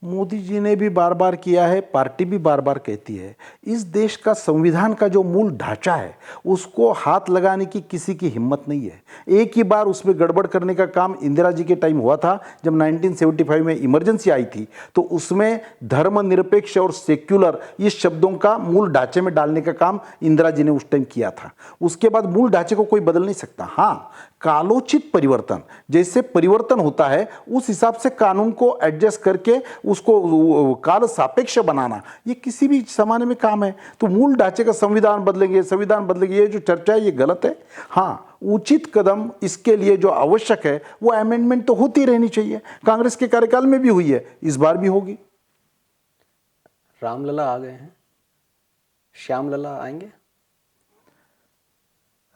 मोदी जी ने भी बार बार किया है, पार्टी भी बार बार कहती है। इस देश का संविधान का जो मूल ढांचा है उसको हाथ लगाने की किसी की हिम्मत नहीं है। एक ही बार उसमें गड़बड़ करने का काम इंदिरा जी के टाइम हुआ था, जब 1975 में इमरजेंसी आई थी, तो उसमें धर्मनिरपेक्ष और सेक्युलर इस शब्दों का मूल ढांचे में डालने का काम इंदिरा जी ने उस टाइम किया था। उसके बाद मूल ढांचे को कोई बदल नहीं सकता। हाँ, कालोचित परिवर्तन, जैसे परिवर्तन होता है उस हिसाब से कानून को एडजस्ट करके उसको काल सापेक्ष बनाना, ये किसी भी जमाने में काम है। तो मूल ढांचे का संविधान बदलेंगे, ये जो चर्चा है ये गलत है। हाँ, उचित कदम इसके लिए जो आवश्यक है वो अमेंडमेंट तो होती रहनी चाहिए। कांग्रेस के कार्यकाल में भी हुई है, इस बार भी होगी। रामलला आ गए हैं, श्यामलला आएंगे?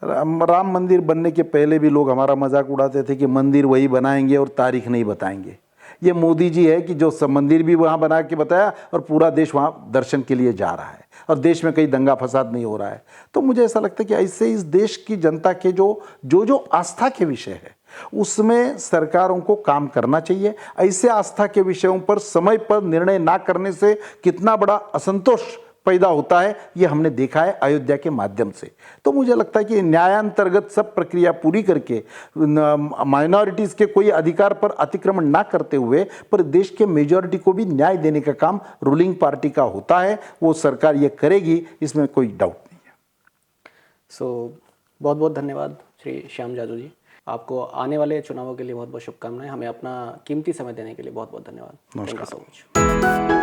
राम मंदिर बनने के पहले भी लोग हमारा मजाक उड़ाते थे कि मंदिर वही बनाएंगे और तारीख नहीं बताएंगे। ये मोदी जी है कि जो मंदिर भी वहाँ बना के बताया और पूरा देश वहाँ दर्शन के लिए जा रहा है और देश में कहीं दंगा फसाद नहीं हो रहा है। तो मुझे ऐसा लगता है कि ऐसे इस देश की जनता के जो आस्था के विषय है उसमें सरकारों को काम करना चाहिए। ऐसे आस्था के विषयों पर समय पर निर्णय ना करने से कितना बड़ा असंतोष पैदा होता है ये हमने देखा है अयोध्या के माध्यम से। तो मुझे लगता है कि न्यायांतर्गत सब प्रक्रिया पूरी करके माइनॉरिटीज़ के कोई अधिकार पर अतिक्रमण ना करते हुए पर देश के मेजॉरिटी को भी न्याय देने का काम रूलिंग पार्टी का होता है। वो सरकार ये करेगी, इसमें कोई डाउट नहीं है। बहुत बहुत धन्यवाद श्री श्याम जाजू जी। आपको आने वाले चुनावों के लिए बहुत बहुत शुभकामनाएं। हमें अपना कीमती समय देने के लिए बहुत बहुत धन्यवाद। नमस्कार। Thank you so much.